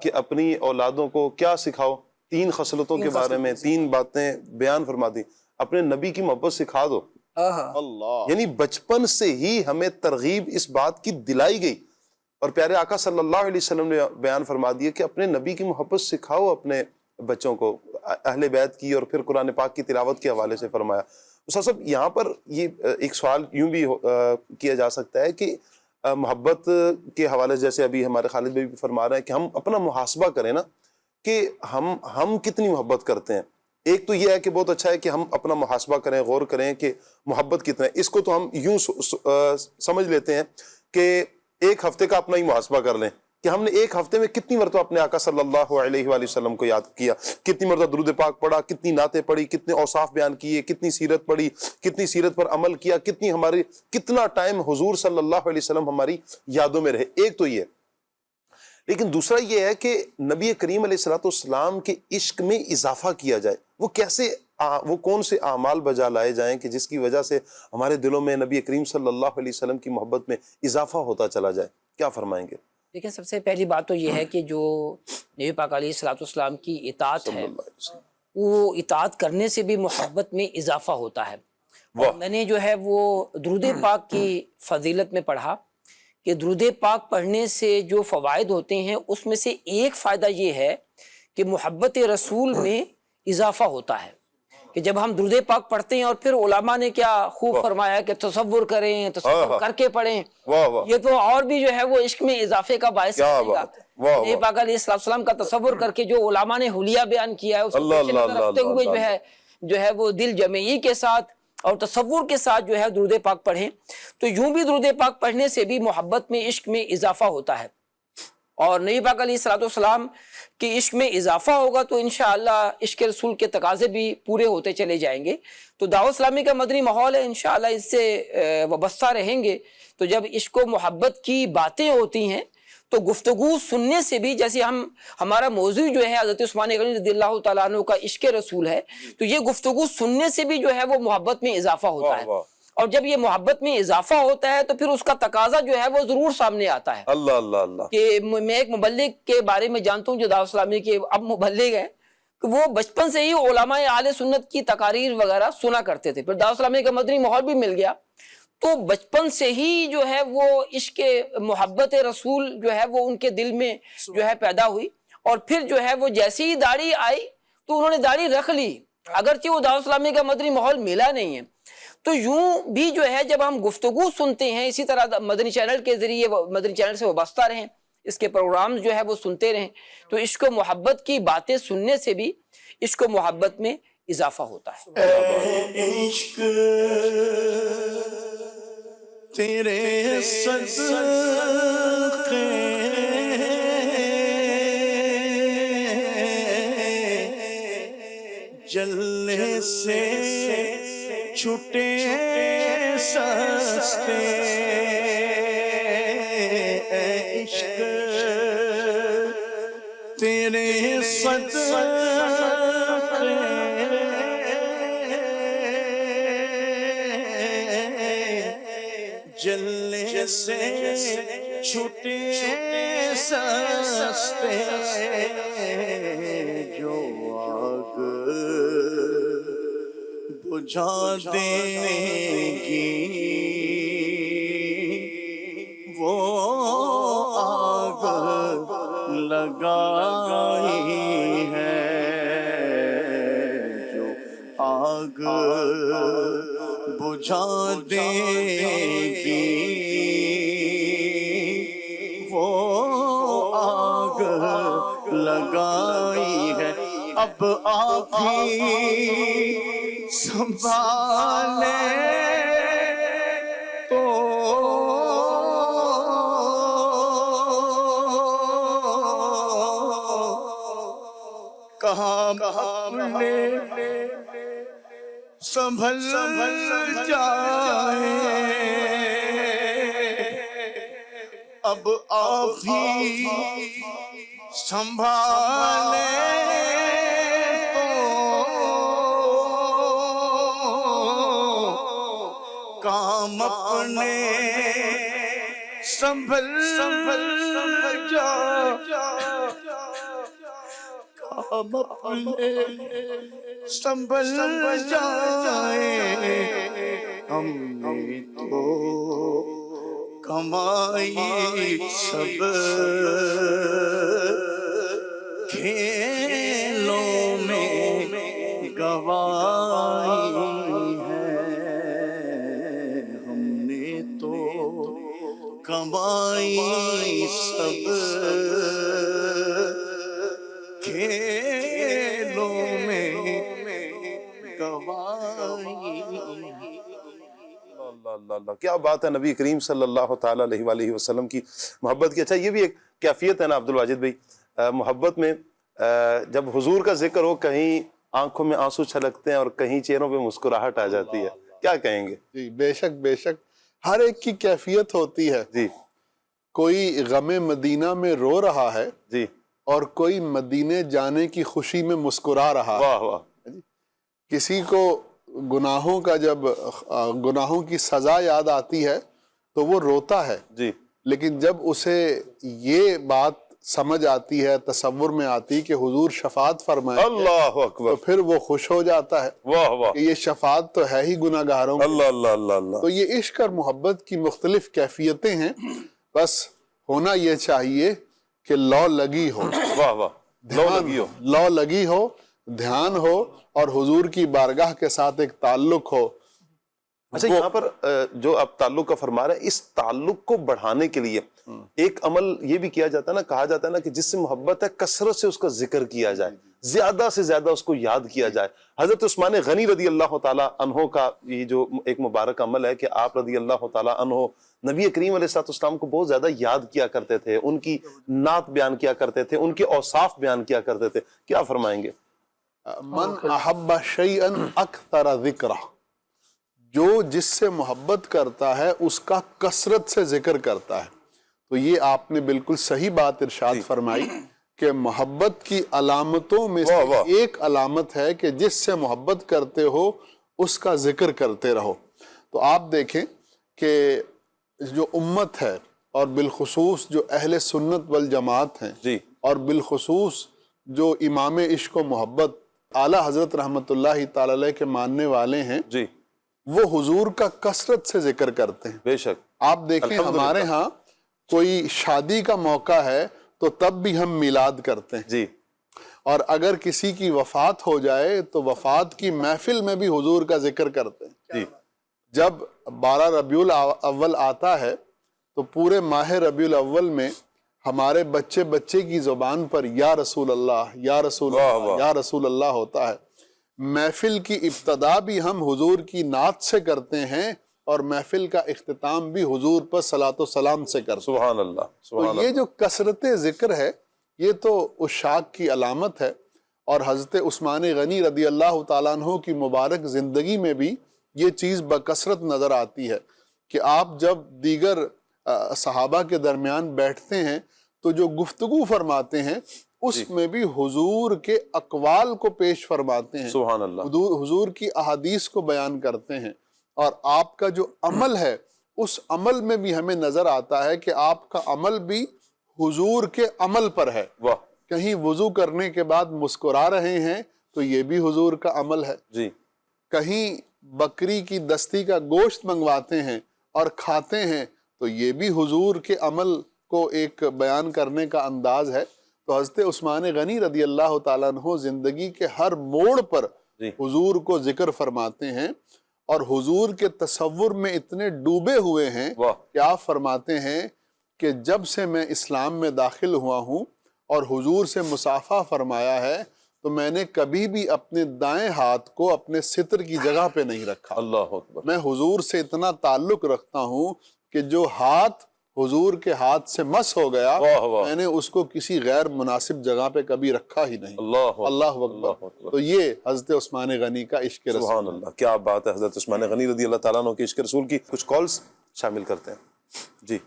کہ اپنی اولادوں کو کیا سکھاؤ، 3 خصلتوں کے بارے میں 3 باتیں بیان فرما دی. اپنے نبی کی محبت سکھا دو. اللہ، یعنی بچپن سے ہی ہمیں ترغیب اس بات کی دلائی گئی، اور پیارے آقا صلی اللہ علیہ وسلم نے بیان فرما دیا کہ اپنے نبی کی محبت سکھاؤ اپنے بچوں کو، اہل بیت کی، اور پھر قرآن پاک کی تلاوت کے حوالے سے فرمایا. استاد صاحب یہاں پر یہ ایک سوال یوں بھی کیا جا سکتا ہے کہ محبت کے حوالے سے جیسے ابھی ہمارے خالد بھائی بھی فرما رہے ہیں کہ ہم اپنا محاسبہ کریں نا کہ ہم کتنی محبت کرتے ہیں. ایک تو یہ ہے کہ بہت اچھا ہے کہ ہم اپنا محاسبہ کریں، غور کریں کہ محبت کتنا ہے. اس کو تو ہم یوں سمجھ لیتے ہیں کہ ایک ہفتے کا اپنا ہی محاسبہ کر لیں کہ ہم نے ایک ہفتے میں کتنی مرتبہ اپنے آقا صلی اللہ علیہ وآلہ وسلم کو یاد کیا، کتنی مرتبہ درود پاک پڑھا، کتنی نعتیں پڑھی، کتنے اوصاف بیان کیے، کتنی سیرت پڑھی، کتنی سیرت پر عمل کیا، کتنا ٹائم حضور صلی اللہ علیہ وسلم ہماری یادوں میں رہے. ایک تو یہ، لیکن دوسرا یہ ہے کہ نبی کریم علیہ الصلوۃ والسلام کے عشق میں اضافہ کیا جائے. وہ کون سے اعمال بجا لائے جائیں کہ جس کی وجہ سے ہمارے دلوں میں نبی کریم صلی اللہ علیہ وسلم کی محبت میں اضافہ ہوتا چلا جائے. کیا فرمائیں گے؟ دیکھیں، سب سے پہلی بات تو یہ ہے کہ جو نبی پاک علیہ الصلوۃ والسلام کی اطاعت ہے، وہ اطاعت کرنے سے بھی محبت میں اضافہ ہوتا ہے. اور میں نے جو ہے وہ درود پاک کی فضیلت میں پڑھا کہ درود پاک پڑھنے سے جو فوائد ہوتے ہیں اس میں سے ایک فائدہ یہ ہے کہ محبت رسول میں اضافہ ہوتا ہے، کہ جب ہم درود پاک پڑھتے ہیں اور پھر علماء نے کیا خوب فرمایا کہ تصور کریں، تصور کر کے پڑھیں، یہ تو اور بھی جو ہے وہ عشق میں اضافے کا باعث بنے گا۔ نبی پاک علیہ السلام کا تصور کر کے جو علماء نے حلیہ بیان کیا ہے اس کو پیش نظر رکھتے ہوئے جو ہے وہ دل جمعی کے ساتھ اور تصور کے ساتھ جو ہے درود پاک پڑھیں، تو یوں بھی درود پاک پڑھنے سے بھی محبت میں، عشق میں اضافہ ہوتا ہے، اور نبی پاک علیہ السلام کے عشق میں اضافہ ہوگا تو انشاءاللہ عشق رسول کے تقاضے بھی پورے ہوتے چلے جائیں گے۔ تو دعوت اسلامی کا مدنی ماحول ہے، انشاءاللہ اس سے وابستہ رہیں گے۔ تو جب عشق و محبت کی باتیں ہوتی ہیں تو گفتگو سننے سے بھی، جیسے ہمارا موضوع جو ہے حضرت عثمان غنی رضی اللہ تعالیٰ عنہ کا عشق رسول ہے، تو یہ گفتگو سننے سے بھی جو ہے وہ محبت میں اضافہ ہوتا ہے، اور جب یہ محبت میں اضافہ ہوتا ہے تو پھر اس کا تقاضا جو ہے وہ ضرور سامنے آتا ہے۔ اللہ اللہ اللہ۔ کہ میں ایک مبلغ کے بارے میں جانتا ہوں جو دعوت اسلامی کے اب مبلغ ہیں، کہ وہ بچپن سے ہی علماء اہل سنت کی تقاریر وغیرہ سنا کرتے تھے، پھر دعوت اسلامی کا مدنی ماحول بھی مل گیا تو بچپن سے ہی جو ہے وہ عشق محبت رسول جو ہے وہ ان کے دل میں جو ہے پیدا ہوئی، اور پھر جو ہے وہ جیسی ہی داڑھی آئی تو انہوں نے داڑھی رکھ لی، اگرچہ وہ دعوت اسلامی کا مدنی ماحول ملا نہیں ہے۔ تو یوں بھی جو ہے جب ہم گفتگو سنتے ہیں، اسی طرح مدنی چینل کے ذریعے مدنی چینل سے وابستہ رہیں، اس کے پروگرامز جو ہے وہ سنتے رہیں، تو عشق و محبت کی باتیں سننے سے بھی عشق و محبت میں اضافہ ہوتا ہے۔ اے عشق تیرے صدقے جلنے سے چھٹے سستے، اے عشق تیرے صدقے جلنے سے چھٹے سستے، جو آگ بجھا دینے کی وہ آگ لگائی ہے، جو آگ بجھا دے گی وہ آگ لگائی ہے، اب آپ ہی سنبھالے تو کہاں اپنے سنبھل جائے، اب آپ ہی سنبھالے تو کام اپنے سنبھل جائے، کام اپنے سنبھل جائے، ہم نے تو کمائی سب کھیلوں میں گوائی ہے، ہم نے تو کمائی سب کھیلوں میں گوائی۔ اللہ اللہ اللہ، کیا بات ہے نبی کریم صلی اللہ تعالیٰ علیہ وآلہ وسلم کی محبت کی۔ اچھا یہ بھی ایک کیفیت ہے نا عبد الواجد بھائی، محبت میں جب حضور کا ذکر ہو کہیں آنکھوں میں آنسو چھلکتے ہیں اور کہیں چہروں پہ مسکراہٹ آ جاتی ہے، کیا کہیں گے؟ جی بے شک بے شک، ہر ایک کی کیفیت ہوتی ہے۔ جی کوئی غم مدینہ میں رو رہا ہے جی، اور کوئی مدینے جانے کی خوشی میں مسکرا رہا ہے۔ واہ واہ۔ کسی کو گناہوں کا جب گناہوں کی سزا یاد آتی ہے تو وہ روتا ہے، جی لیکن جب اسے یہ بات سمجھ آتی ہے، تصور میں آتی کہ حضور شفاعت فرمائیں، اللہ تو اکبر، پھر وہ خوش ہو جاتا ہے واہ واہ، کہ یہ شفاعت تو ہے ہی گناہ گاروں کی۔ اللہ اللہ اللہ اللہ، تو یہ عشق اور محبت کی مختلف کیفیتیں ہیں، بس ہونا یہ چاہیے کہ لو لگی ہو، واہ واہ، لو لگی ہو، لو لگی ہو، دھیان ہو، اور حضور کی بارگاہ کے ساتھ ایک تعلق ہو۔ اچھا یہاں پر جو آپ تعلق کا فرما رہے ہیں، اس تعلق کو بڑھانے کے لیے ایک عمل یہ بھی کیا جاتا ہے نا، کہا جاتا ہے نا کہ جس سے محبت ہے کثرت سے اس کا ذکر کیا جائے، زیادہ سے زیادہ اس کو یاد کیا جائے۔ حضرت عثمان غنی رضی اللہ تعالیٰ عنہ کا یہ جو ایک مبارک عمل ہے کہ آپ رضی اللہ تعالیٰ عنہ نبی کریم علیہ السلام کو بہت زیادہ یاد کیا کرتے تھے، ان کی نعت بیان کیا کرتے تھے، ان کے اوصاف بیان کیا کرتے تھے، کیا فرمائیں گے؟ من احب شیئا اکثر ذکرہ، جو جس سے محبت کرتا ہے اس کا کثرت سے ذکر کرتا ہے۔ تو یہ آپ نے بالکل صحیح بات ارشاد فرمائی کہ محبت کی علامتوں میں سے ایک علامت ہے کہ جس سے محبت کرتے ہو اس کا ذکر کرتے رہو۔ تو آپ دیکھیں کہ جو امت ہے اور بالخصوص جو اہل سنت والجماعت ہیں، جی، اور بالخصوص جو امام عشق و محبت اعلیٰ حضرت رحمت اللہ تعالی علیہ کے ماننے والے ہیں، جی، وہ حضور کا کثرت سے ذکر کرتے ہیں۔ بے شک، آپ دیکھیں ہمارے ہاں کوئی شادی کا موقع ہے تو تب بھی ہم میلاد کرتے ہیں، جی، اور اگر کسی کی وفات ہو جائے تو وفات کی محفل میں بھی حضور کا ذکر کرتے ہیں۔ جی، جب 12 ربیع الاول آتا ہے تو پورے ماہ ربیع الاول میں ہمارے بچے کی زبان پر یا رسول اللہ، یا رسول اللہ، یا رسول اللہ ہوتا ہے۔ محفل کی ابتدا بھی ہم حضور کی نعت سے کرتے ہیں اور محفل کا اختتام بھی حضور پر صلاۃ و سلام سے کرتے ہیں۔ سبحان اللہ، سبحان تو اللہ، یہ جو کثرت ذکر ہے یہ تو عشاق کی علامت ہے، اور حضرت عثمان غنی رضی اللہ تعالیٰ عنہ کی مبارک زندگی میں بھی یہ چیز بکثرت نظر آتی ہے کہ آپ جب دیگر صحابہ کے درمیان بیٹھتے ہیں تو جو گفتگو فرماتے ہیں اس میں بھی حضور کے اقوال کو پیش فرماتے ہیں، سبحان اللہ، حضور کی احادیث کو بیان کرتے ہیں، اور آپ کا جو عمل ہے اس عمل میں بھی ہمیں نظر آتا ہے کہ آپ کا عمل بھی حضور کے عمل پر ہے۔ واہ، کہیں وضو کرنے کے بعد مسکرا رہے ہیں تو یہ بھی حضور کا عمل ہے، جی، کہیں بکری کی دستی کا گوشت منگواتے ہیں اور کھاتے ہیں تو یہ بھی حضور کے عمل کو ایک بیان کرنے کا انداز ہے۔ تو حضرت عثمان غنی رضی اللہ تعالیٰ عنہ زندگی کے ہر موڑ پر جی، حضور کو ذکر فرماتے ہیں، اور حضور کے تصور میں اتنے ڈوبے ہوئے ہیں واہ، کہ آپ فرماتے ہیں کہ جب سے میں اسلام میں داخل ہوا ہوں اور حضور سے مصافحہ فرمایا ہے تو میں نے کبھی بھی اپنے دائیں ہاتھ کو اپنے ستر کی جگہ پہ نہیں رکھا۔ اللہ اکبر، میں حضور سے اتنا تعلق رکھتا ہوں کہ جو ہاتھ حضور کے ہاتھ سے مس ہو گیا واہ واہ، میں نے اس کو کسی غیر مناسب جگہ پہ کبھی رکھا ہی نہیں۔ اللہ اکبر، اللہ اللہ اکبر۔ اکبر، تو یہ حضرت عثمان غنی کا عشق رسول۔ سبحان اللہ، کیا بات ہے۔ حضرت عثمان غنی رضی اللہ تعالیٰ عنہ کے عشق رسول کی کچھ کالز شامل کرتے ہیں۔ جی،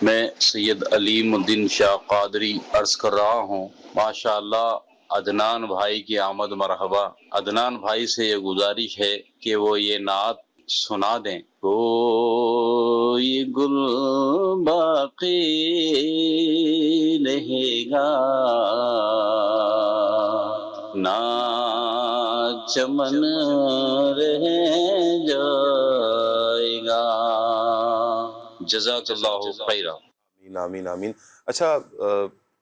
میں سید علیم الدین شاہ قادری عرض کر رہا ہوں، ماشاءاللہ عدنان بھائی کی آمد مرحبا۔ عدنان بھائی سے یہ گزارش ہے کہ وہ یہ نعت سنا دیں۔ کوئی گل باقی رہے گا نہ چمن رہ جائے گا۔ جزاک اللہ خیرہ۔ آمین آمین آمین۔ اچھا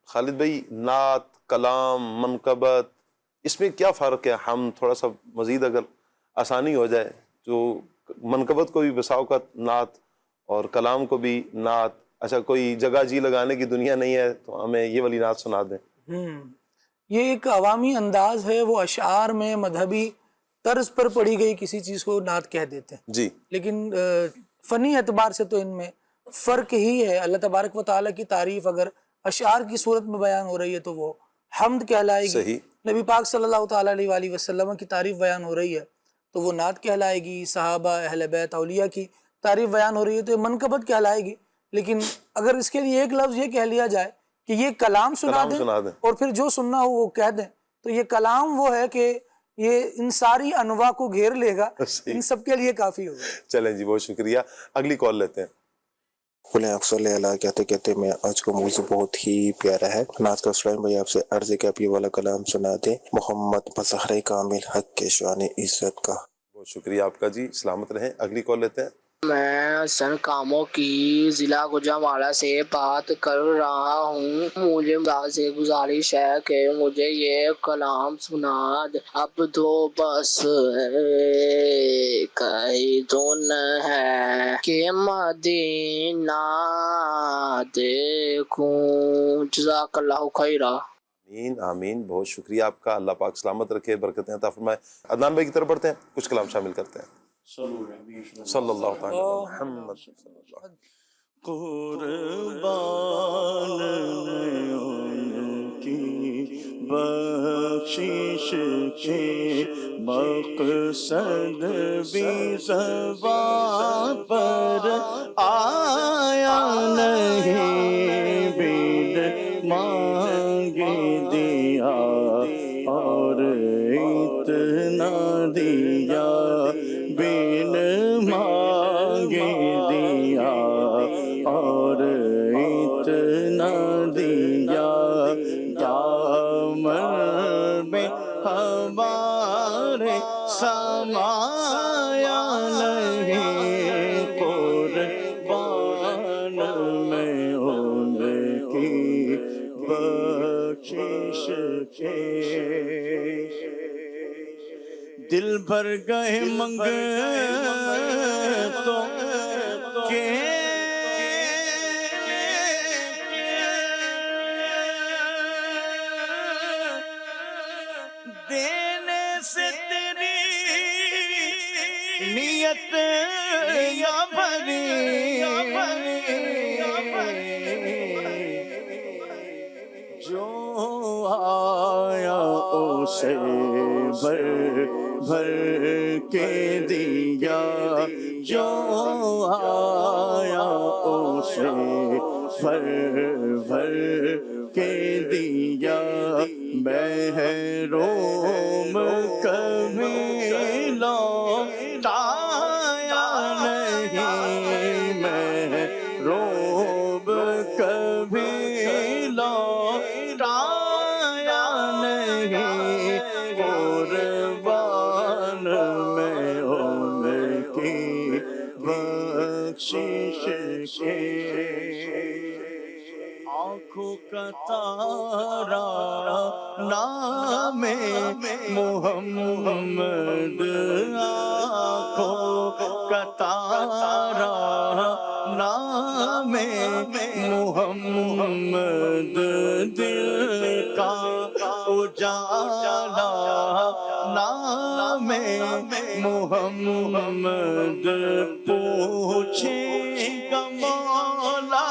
خالد بھائی، نعت، کلام، منقبت، اس میں کیا فرق ہے؟ ہم تھوڑا سا مزید اگر آسانی ہو جائے، جو منقبت کو بھی بسا اوقات نعت اور کلام کو بھی نعت، اچھا کوئی جگہ جی لگانے کی دنیا نہیں ہے تو ہمیں یہ والی نعت سنا دیں۔ یہ ایک عوامی انداز ہے، وہ اشعار میں مذہبی طرز پر پڑھی گئی کسی چیز کو نعت کہہ دیتے ہیں، جی، لیکن فنی اعتبار سے تو ان میں فرق ہی ہے۔ اللہ تبارک و تعالیٰ کی تعریف اگر اشعار کی صورت میں بیان ہو رہی ہے تو وہ حمد کہلائے گی، صحیح، نبی پاک صلی اللہ تعالیٰ علیہ وآلہ وسلم کی تعریف بیان ہو رہی ہے تو وہ نعت کہلائے گی، صحابہ، اہل بیت، اولیاء کی تعریف بیان ہو رہی ہے تو یہ منقبت کہلائے گی۔ لیکن اگر اس کے لیے ایک لفظ یہ کہہ لیا جائے کہ یہ کلام سنا دیں اور پھر جو سننا ہو وہ کہہ دیں، تو یہ کلام وہ ہے کہ یہ ان ساری انواع کو گھیر لے گا، ان سب کے لیے کافی ہوگا۔ چلیں جی، بہت شکریہ۔ اگلی کال لیتے ہیں۔ بولے اکثر اللہ کہتے کہتے میں آج کا موضوع بہت ہی پیارا ہے. ناز کا اسلام بھائی آپ سے عرض ہے کہ آپ یہ والا کلام سنا دیں محمد بظاہر کامل حق کے شان عزت کا. بہت شکریہ آپ کا جی، سلامت رہیں. اگلی کال لیتے ہیں. میں حسن کاموں کی ضلع گوجرانوالہ سے بات کر رہا ہوں. مجھے سے گزارش ہے کہ مجھے یہ کلام سنا دے. اب تو بس کہیں دن ہے کہ مدینہ دیکھوں. جزاک اللہ خیرہ. آمین آمین. بہت شکریہ آپ کا. اللہ پاک سلامت رکھے، برکتیں عطا فرمائے. عدنان بھائی کی طرف بڑھتے ہیں، کچھ کلام شامل کرتے ہیں. صلی اللہ تعالی علی محمد. قربان ان کی بخشش کے مقصد بھی زبان پر آیا نہیں. بن مانگے دیا اور اتنا دیا، بن مانگے دیا اور اتنا دیا. دامن میں ہمارے سمایا نہیں. قربان میں ان کی بخشش کے دل بھر گئے منگے تو کہ دینے سے تیری نیت یا بھری. جو آیا اسے بھر بھر کے دیا، جو آیا اسے بھر بھر کے دیا. محروم کبھی لوٹایا نہیں، محروم کبھی لوٹایا نہیں. قربان میں ان کی بخشش کے آنکھوں کا تارا نام محمد، آنکھوں کا تارا نام محمد. دل کا اجالا نام محمد. پوچھے گا مولا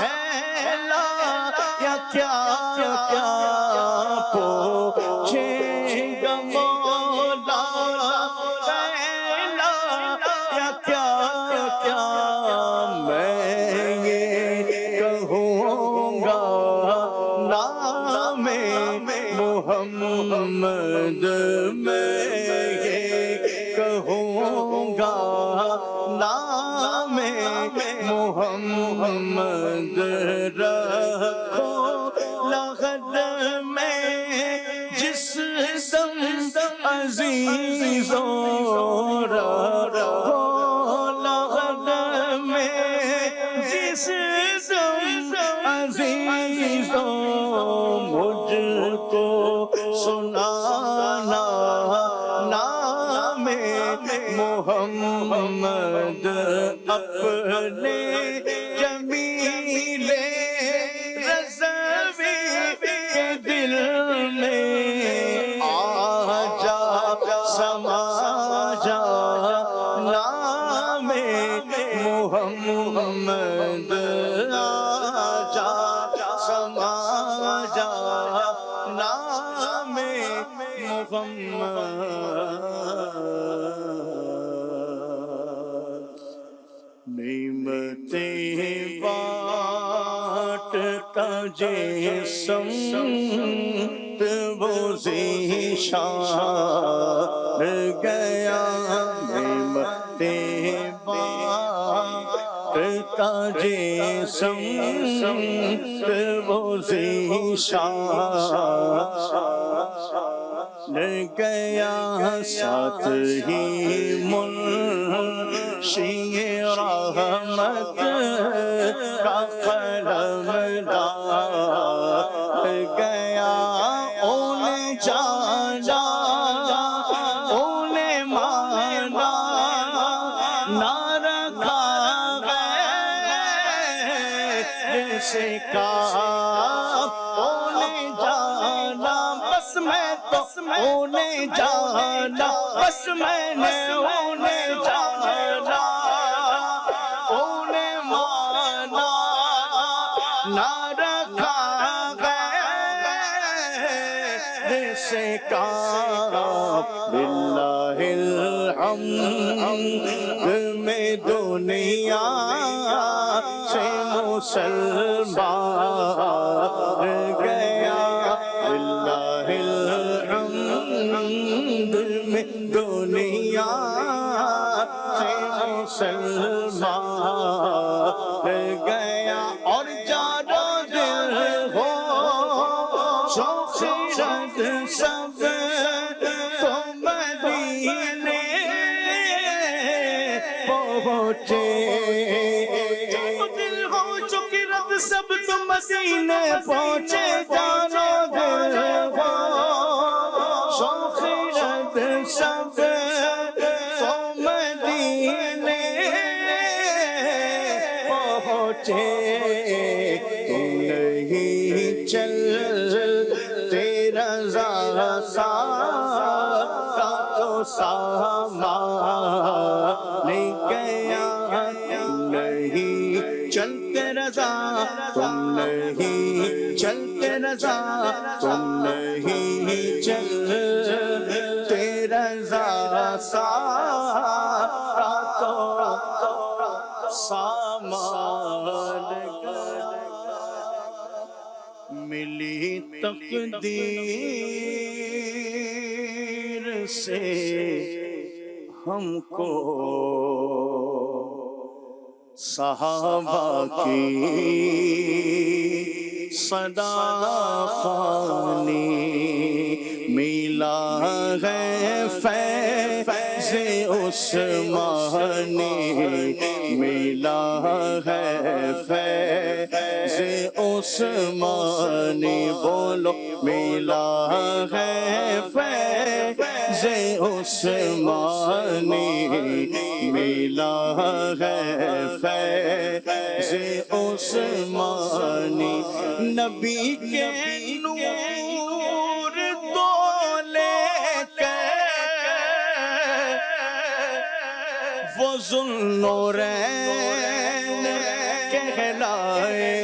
ہے لا یا کیا کیا، پوچھے گا مولا ہے لا یا کیا کیا. میں یہ کہوں گا نام محمد، میں یہ کہوں گا نام محمد. رکھو لغد میں جس دم عزیزوں، رکھو لغد میں جس دم عزیزوں. مجھ کو سنانا نام محمد. اپنے جمیل رضوی کے دل میں آ جا، سما جا نام محمد. آ جا، سما جا نام محمد. نعمتیں بانٹتا جسم وہ ذیشان گیا. نعمتیں بانٹتا تاجے سمت وہ ذیشان گیا ساتھ ہی منشی رحمت کا قلم دار گیا انہیں جانا انہیں مانا نہ رکھا غیر سے کام انہیں جانا بس میں تو انہیں جانا بس میں نے انہیں جانا انہیں مانا نہ رکھا غیر سے کام للہ الحمد میں دنیا سے مسلمان گیا للہ الحمد میں دنیا سے مسلمان گیا اور جانو دل ہو شوق رد سب تو مدینے پہنچے دل ہو چکی رد سب تو مدینے پہنچے جانو دل ہو شوق رد سب تو مدینے پہنچے تو نہیں چل تیرا رضا کا تو سامان گیا نہیں چلتے رضا تم نہیں چلتے رضا تم نہیں چلتے رضا سارا تو سامان گیا ملی تقدیر سے ہم کو صحابہ کی صدا خوانی ملا ہے فیض عثمانی ملا ہے فیض عثمانی بولو ملا ہے فیض عثمانی ملا ہے فیض عثمانی نبی کے نور تو لے کر وہ ذوالنورین کہلائے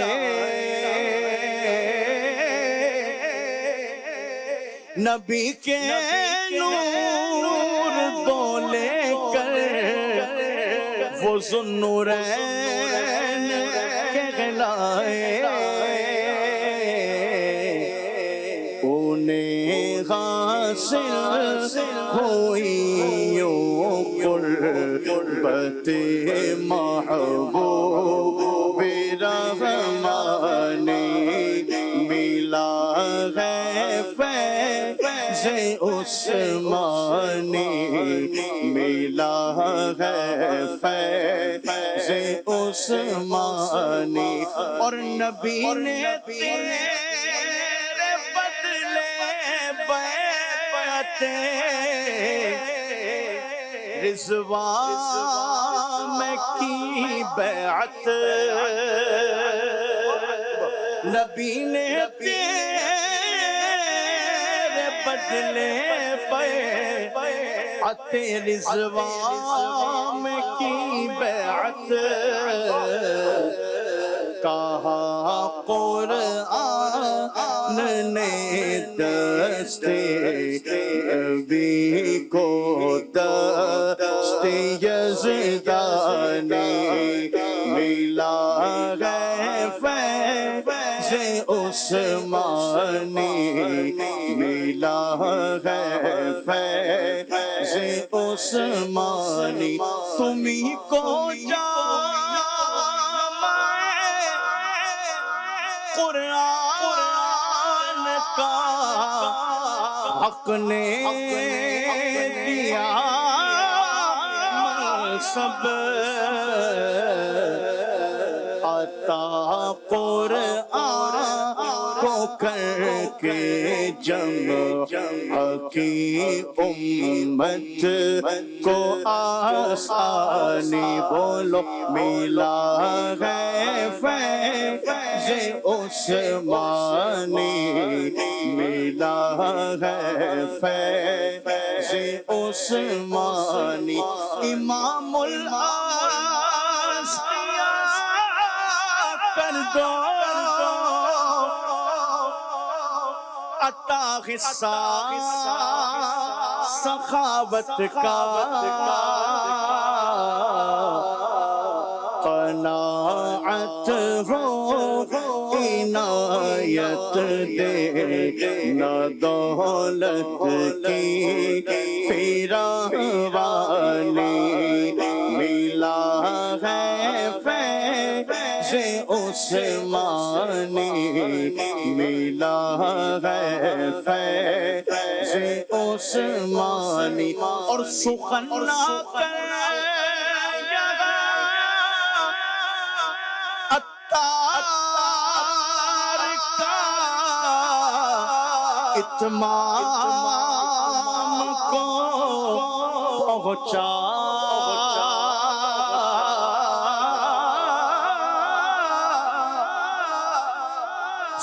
نبی کے نور تو لے کر وہ ذوالنورین کہلائے انہیں حاصل ہوئی قربت محبوب رحمانی ملا ہے فیض عثمانی ملا ہے فیض عثمانی اور نبی نے تیرے بدلے بیعت رضوان میں کی بیعت نبی نے تیرے بدلے بیعت رضوان میں کی بیعت کہا قرآن نے دستے نبی کو دستے یزدانی ملا ہے فیض عثمانی ملا ہے فیض عثمانی تمہیں کو جام حق نے دیا منصب عطا قرآن کو کر کے جمع کی امت کو آسانی بولو ملا ہے فیض عثمانی ملا ہے فیض عثمانی امام کر دو عطا حصہ سخاوت کا قناعت ہو عنایت دے نہ دولت کی فراوانی ملا ہے فیض عثمانی ملا ہے فیض عثمانی اور سخنا کر اتمام کو پہنچا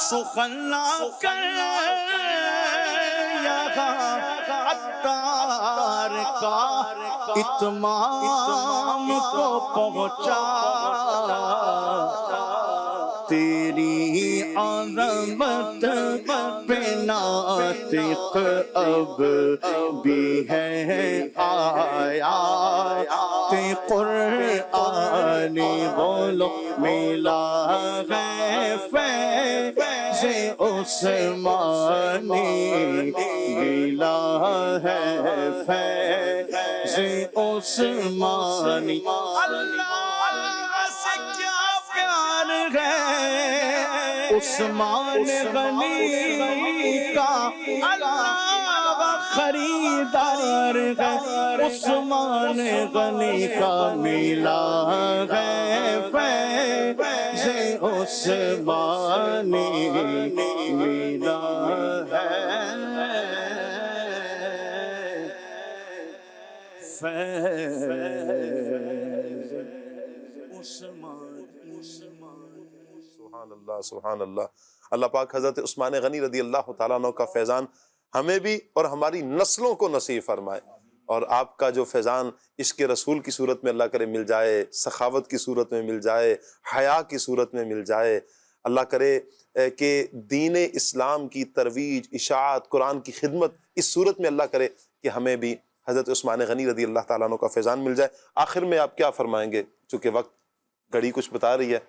سخنا کر عطار کا اتمام کو پہنچا تیری عظمت پہ ناطق اب بھی ہے آیا تے قرآنی بولو ملا ہے فیض عثمانی ملا ہے فیض عثمانی اللہ سے کیا پیار ہے عثمان غنی کا اللہ خریدار ہے عثمان غنی کا ملا ہے فیض عثمانی ملا ہے فیض عثمانی سبحان اللہ سبحان اللہ. اللہ پاک حضرت عثمان غنی رضی اللہ تعالیٰ عنہ کا فیضان ہمیں بھی اور ہماری نسلوں کو نصیب فرمائے، اور آپ کا جو فیضان عشق رسول کی صورت میں اللہ کرے مل جائے، سخاوت کی صورت میں مل جائے، حیا کی صورت میں مل جائے. اللہ کرے کہ دین اسلام کی ترویج، اشاعت، قرآن کی خدمت اس صورت میں اللہ کرے کہ ہمیں بھی حضرت عثمان غنی رضی اللہ تعالیٰ عنہ کا فیضان مل جائے. آخر میں آپ کیا فرمائیں گے؟ چونکہ وقت گھڑی کچھ بتا رہی ہے،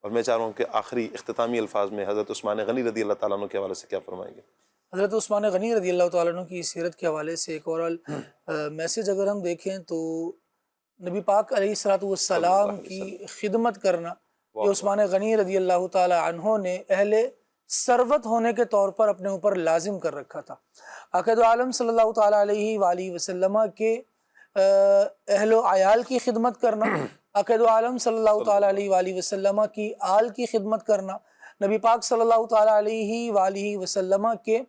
اور میں چاہ رہا ہوں کہ آخری اختتامی الفاظ میں حضرت عثمان غنی رضی اللہ تعالیٰ عنہ کے حوالے سے کیا فرمائیں گے؟ حضرت عثمان غنی رضی اللہ تعالیٰ عنہ کی سیرت کے حوالے سے ایک اور میسج اگر ہم دیکھیں تو نبی پاک علیہ الصلوۃ والسلام کی خدمت کرنا یہ عثمان غنی رضی اللہ تعالیٰ عنہ نے اہل ثروت ہونے کے طور پر اپنے اوپر لازم کر رکھا تھا. عقائد عالم صلی اللہ تعالیٰ علیہ وآلہ وسلم کے اہل و عیال کی خدمت کرنا، عقائد عالم صلی اللہ تعالیٰ علیہ وآلہ وسلم کی آل کی خدمت کرنا، نبی پاک صلی اللہ تعالیٰ علیہ وآلہ وسلم کے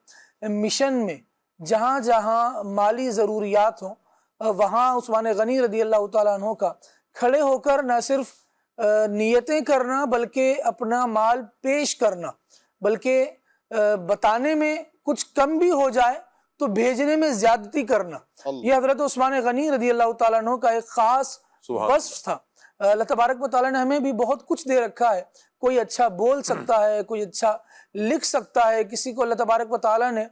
مشن میں جہاں جہاں مالی ضروریات ہوں وہاں عثمان غنی رضی اللہ تعالیٰ عنہ کا کھڑے ہو کر نہ صرف نیتیں کرنا بلکہ اپنا مال پیش کرنا، بلکہ بتانے میں کچھ کم بھی ہو جائے تو بھیجنے میں زیادتی کرنا. یہ حضرت عثمان غنی رضی اللہ تعالیٰ عنہ کا ایک خاص وصف تھا. اللہ تبارک و تعالیٰ نے ہمیں بھی بہت کچھ دے رکھا ہے. کوئی اچھا بول سکتا ہے، کوئی اچھا لکھ سکتا ہے، کسی کو اللہ تبارک و تعالیٰ نے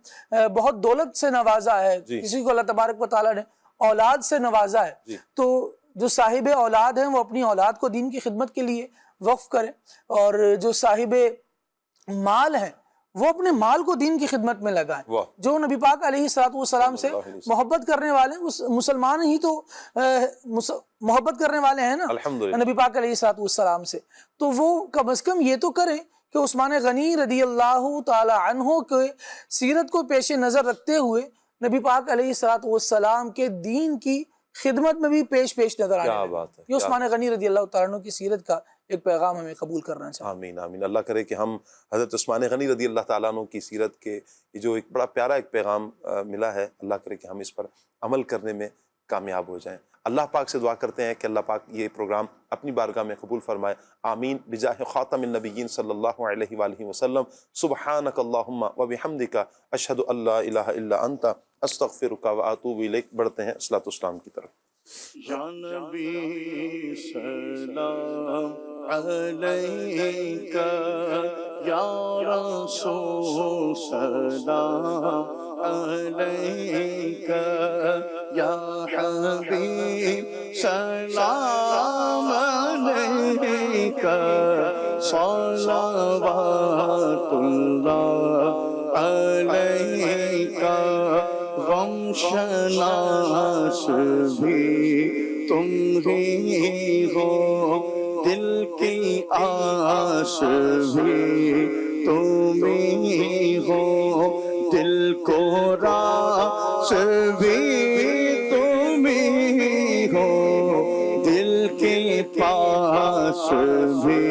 بہت دولت سے نوازا ہے، کسی کو اللہ تبارک و تعالیٰ نے اولاد سے نوازا ہے. تو جو صاحب اولاد ہیں وہ اپنی اولاد کو دین کی خدمت کے لیے وقف کریں، اور جو صاحب مال ہیں وہ اپنے مال کو دین کی خدمت میں لگائیں. جو نبی پاک علیہ الصلوۃ والسلام سے محبت کرنے والے اس مسلمان ہی تو محبت کرنے والے ہیں نا نبی پاک علیہ الصلوۃ والسلام سے، تو وہ کم از کم یہ تو کریں کہ عثمان غنی رضی اللہ تعالی عنہ کے سیرت کو پیش نظر رکھتے ہوئے نبی پاک علیہ الصلوۃ والسلام کے دین کی خدمت میں بھی پیش نظر آنے کیا لگے۔ بات ہے، یہ عثمان غنی رضی اللہ تعالیٰ عنہ کی سیرت کا ایک پیغام ہمیں قبول کرنا چاہیے۔ آمین آمین۔ اللہ کرے کہ ہم حضرت عثمان غنی رضی اللہ تعالیٰ عنہ کی سیرت کے یہ جو ایک بڑا پیارا ایک پیغام ملا ہے، اللہ کرے کہ ہم اس پر عمل کرنے میں کامیاب ہو جائیں۔ اللہ پاک سے دعا کرتے ہیں کہ اللہ پاک یہ پروگرام اپنی بارگاہ میں قبول فرمائے، آمین، بجاہ خاتم النبیین صلی اللہ علیہ وآلہ وسلم۔ سبحانک اللہم و بحمدک، اشہد ان لا الہ الا انت، استغفرک و اتوب الیک۔ بڑھتے ہیں صلاۃ والسلام کی طرف۔ یا نبی سلام علیکہ، یا رسول سلام علیکہ، یا حبیب سلام علیکہ، صلوات اللہ علیکہ۔ غم شناس بھی تم ہی ہو، دل کی آس بھی تم ہی ہو، دل کو راس بھی تم ہی ہو، دل کے پاس بھی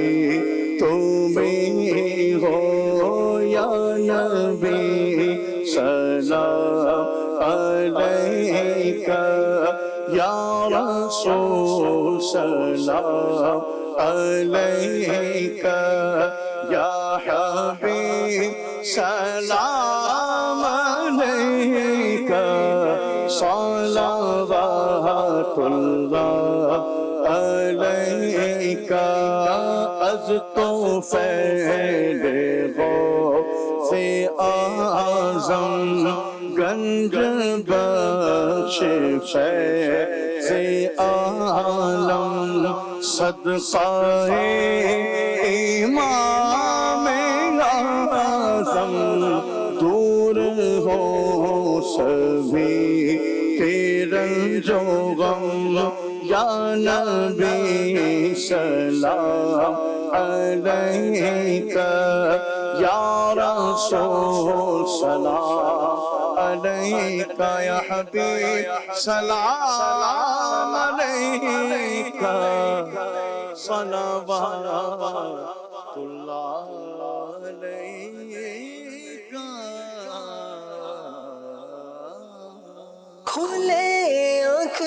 تم ہی ہو۔ یا نبی سلام علیکہ، یا رسول سلام علیکہ، یا حبیب سلام علیکہ، صلوات اللہ علیکہ۔ از تو فیض غوث اعظم، گنج بخش فیض عالم، صدقہ امام اعظم، دور ہو سبھی رنج و غم۔ یا نبی سلام علیکہ، یا رسول سلام علیکہ، یا حبیب سلام علیکہ، صلوات اللہ علیکہ۔ کھلے آنکھ